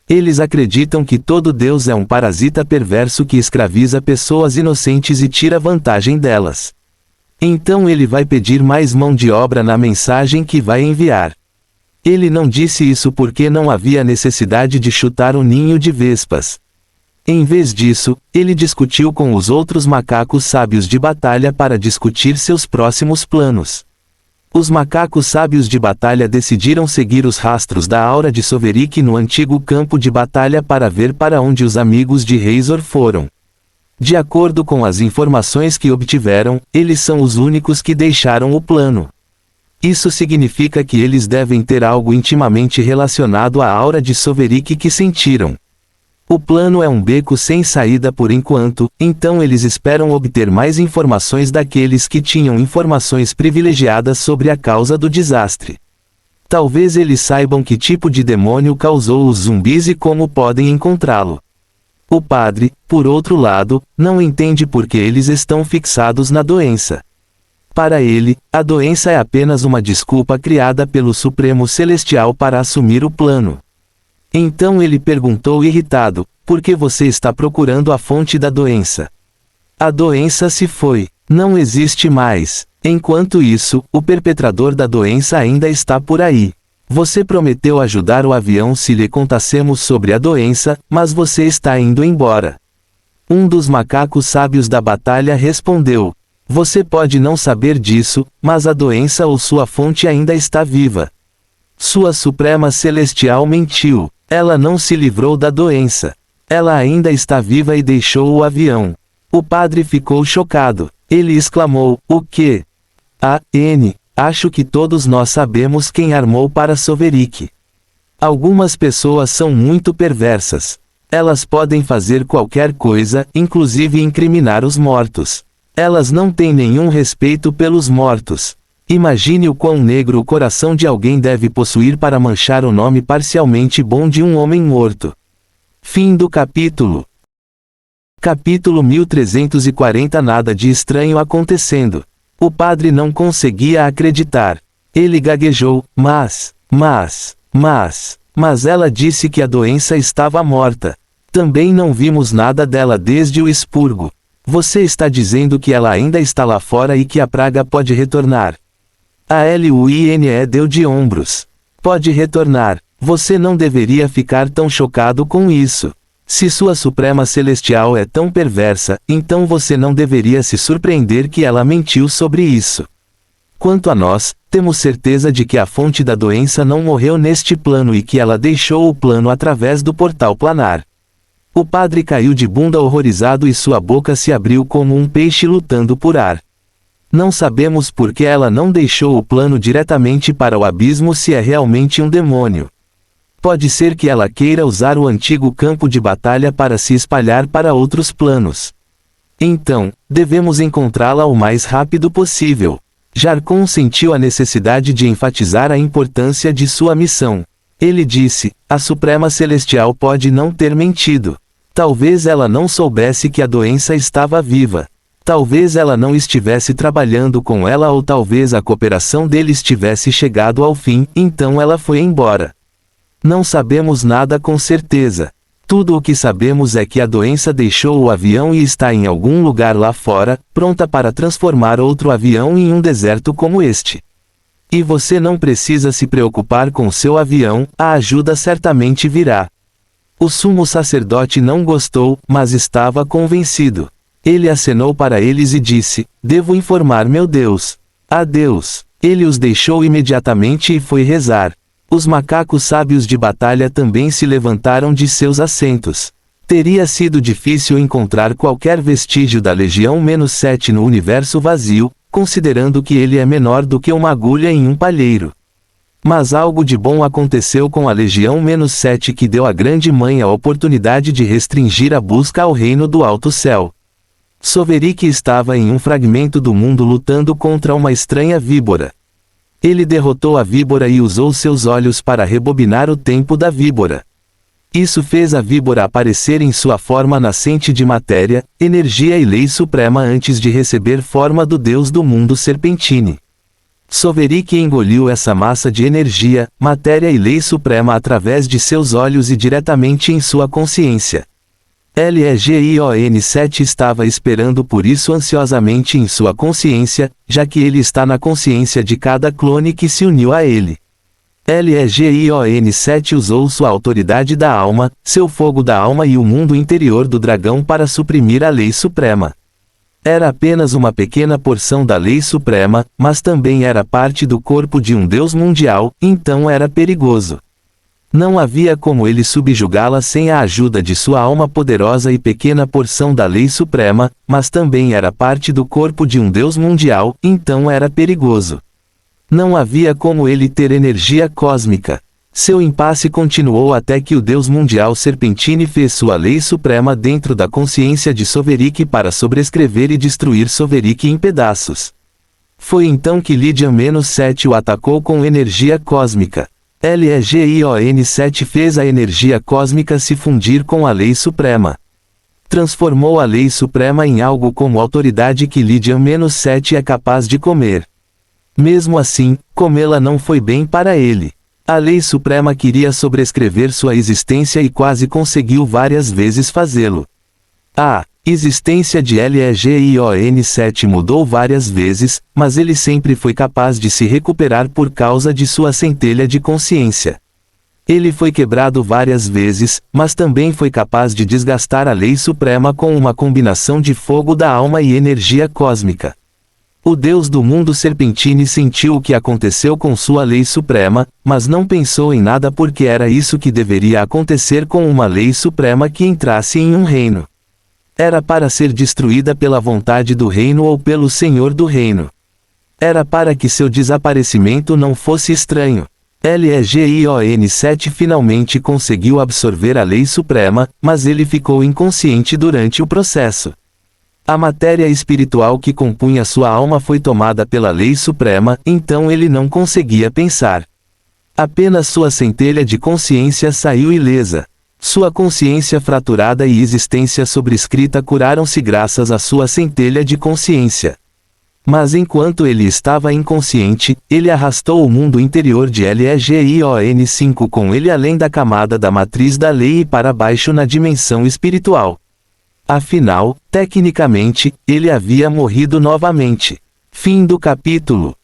Speaker 1: Eles acreditam que todo Deus é um parasita perverso que escraviza pessoas inocentes e tira vantagem delas. Então ele vai pedir mais mão de obra na mensagem que vai enviar. Ele não disse isso porque não havia necessidade de chutar um ninho de vespas. Em vez disso, ele discutiu com os outros macacos sábios de batalha para discutir seus próximos planos. Os macacos sábios de batalha decidiram seguir os rastros da aura de Soverick no antigo campo de batalha para ver para onde os amigos de Razor foram. De acordo com as informações que obtiveram, eles são os únicos que deixaram o plano. Isso significa que eles devem ter algo intimamente relacionado à aura de Soverick que sentiram. O plano é um beco sem saída por enquanto, então eles esperam obter mais informações daqueles que tinham informações privilegiadas sobre a causa do desastre. Talvez eles saibam que tipo de demônio causou os zumbis e como podem encontrá-lo. O padre, por outro lado, não entende por que eles estão fixados na doença. Para ele, a doença é apenas uma desculpa criada pelo Supremo Celestial para assumir o plano. Então ele perguntou irritado, por que você está procurando a fonte da doença? A doença se foi, não existe mais. Enquanto isso, o perpetrador da doença ainda está por aí. Você prometeu ajudar o avião se lhe contassemos sobre a doença, mas você está indo embora. Um dos macacos sábios da batalha respondeu, você pode não saber disso, mas a doença ou sua fonte ainda está viva. Sua Suprema Celestial mentiu. Ela não se livrou da doença. Ela ainda está viva e deixou o avião. O padre ficou chocado. Ele exclamou, o quê? Acho que todos nós sabemos quem armou para Soverick. Algumas pessoas são muito perversas. Elas podem fazer qualquer coisa, inclusive incriminar os mortos. Elas não têm nenhum respeito pelos mortos. Imagine o quão negro o coração de alguém deve possuir para manchar o nome parcialmente bom de um homem morto. Fim do capítulo. Capítulo 1340. Nada de estranho acontecendo. O padre não conseguia acreditar. Ele gaguejou, mas ela disse que a doença estava morta. Também não vimos nada dela desde o expurgo. Você está dizendo que ela ainda está lá fora e que a praga pode retornar. A Luine deu de ombros. Pode retornar. Você não deveria ficar tão chocado com isso. Se sua Suprema Celestial é tão perversa, então você não deveria se surpreender que ela mentiu sobre isso. Quanto a nós, temos certeza de que a fonte da doença não morreu neste plano e que ela deixou o plano através do portal planar. O padre caiu de bunda horrorizado e sua boca se abriu como um peixe lutando por ar. Não sabemos por que ela não deixou o plano diretamente para o abismo se é realmente um demônio. Pode ser que ela queira usar o antigo campo de batalha para se espalhar para outros planos. Então, devemos encontrá-la o mais rápido possível. Jarkon sentiu a necessidade de enfatizar a importância de sua missão. Ele disse, a Suprema Celestial pode não ter mentido. Talvez ela não soubesse que a doença estava viva. Talvez ela não estivesse trabalhando com ela ou talvez a cooperação deles tivesse chegado ao fim, então ela foi embora. Não sabemos nada com certeza. Tudo o que sabemos é que a doença deixou o avião e está em algum lugar lá fora, pronta para transformar outro avião em um deserto como este. E você não precisa se preocupar com seu avião, a ajuda certamente virá. O sumo sacerdote não gostou, mas estava convencido. Ele acenou para eles e disse, devo informar meu Deus. Adeus. Ele os deixou imediatamente e foi rezar. Os macacos sábios de batalha também se levantaram de seus assentos. Teria sido difícil encontrar qualquer vestígio da Legião-7 no universo vazio, considerando que ele é menor do que uma agulha em um palheiro. Mas algo de bom aconteceu com a Legião-7 que deu à Grande Mãe a oportunidade de restringir a busca ao reino do Alto Céu. Soverick estava em um fragmento do mundo lutando contra uma estranha víbora. Ele derrotou a víbora e usou seus olhos para rebobinar o tempo da víbora. Isso fez a víbora aparecer em sua forma nascente de matéria, energia e lei suprema antes de receber forma do deus do mundo Serpentine. Soverick engoliu essa massa de energia, matéria e lei suprema através de seus olhos e diretamente em sua consciência. Legion-7 estava esperando por isso ansiosamente em sua consciência, já que ele está na consciência de cada clone que se uniu a ele. Legion-7 usou sua autoridade da alma, seu fogo da alma e o mundo interior do dragão para suprimir a lei suprema. Era apenas uma pequena porção da lei suprema, mas também era parte do corpo de um deus mundial, então era perigoso. Não havia como ele subjugá-la sem a ajuda de sua alma poderosa e pequena porção da lei suprema, mas também era parte do corpo de um deus mundial, então era perigoso. Não havia como ele ter energia cósmica. Seu impasse continuou até que o Deus mundial Serpentine fez sua lei suprema dentro da consciência de Soverick para sobrescrever e destruir Soverick em pedaços. Foi então que Lydian-7 o atacou com energia cósmica. Legion-7 fez a energia cósmica se fundir com a lei suprema. Transformou a lei suprema em algo como autoridade que Lydian-7 é capaz de comer. Mesmo assim, comê-la não foi bem para ele. A lei suprema queria sobrescrever sua existência e quase conseguiu várias vezes fazê-lo. A existência de Legion-7 mudou várias vezes, mas ele sempre foi capaz de se recuperar por causa de sua centelha de consciência. Ele foi quebrado várias vezes, mas também foi capaz de desgastar a lei suprema com uma combinação de fogo da alma e energia cósmica. O Deus do mundo Serpentine sentiu o que aconteceu com sua lei suprema, mas não pensou em nada porque era isso que deveria acontecer com uma lei suprema que entrasse em um reino. Era para ser destruída pela vontade do reino ou pelo Senhor do reino. Era para que seu desaparecimento não fosse estranho. Legion-7 finalmente conseguiu absorver a lei suprema, mas ele ficou inconsciente durante o processo. A matéria espiritual que compunha sua alma foi tomada pela lei suprema, então ele não conseguia pensar. Apenas sua centelha de consciência saiu ilesa. Sua consciência fraturada e existência sobrescrita curaram-se graças à sua centelha de consciência. Mas enquanto ele estava inconsciente, ele arrastou o mundo interior de Legion-5 com ele além da camada da matriz da lei e para baixo na dimensão espiritual. Afinal, tecnicamente, ele havia morrido novamente. Fim do capítulo.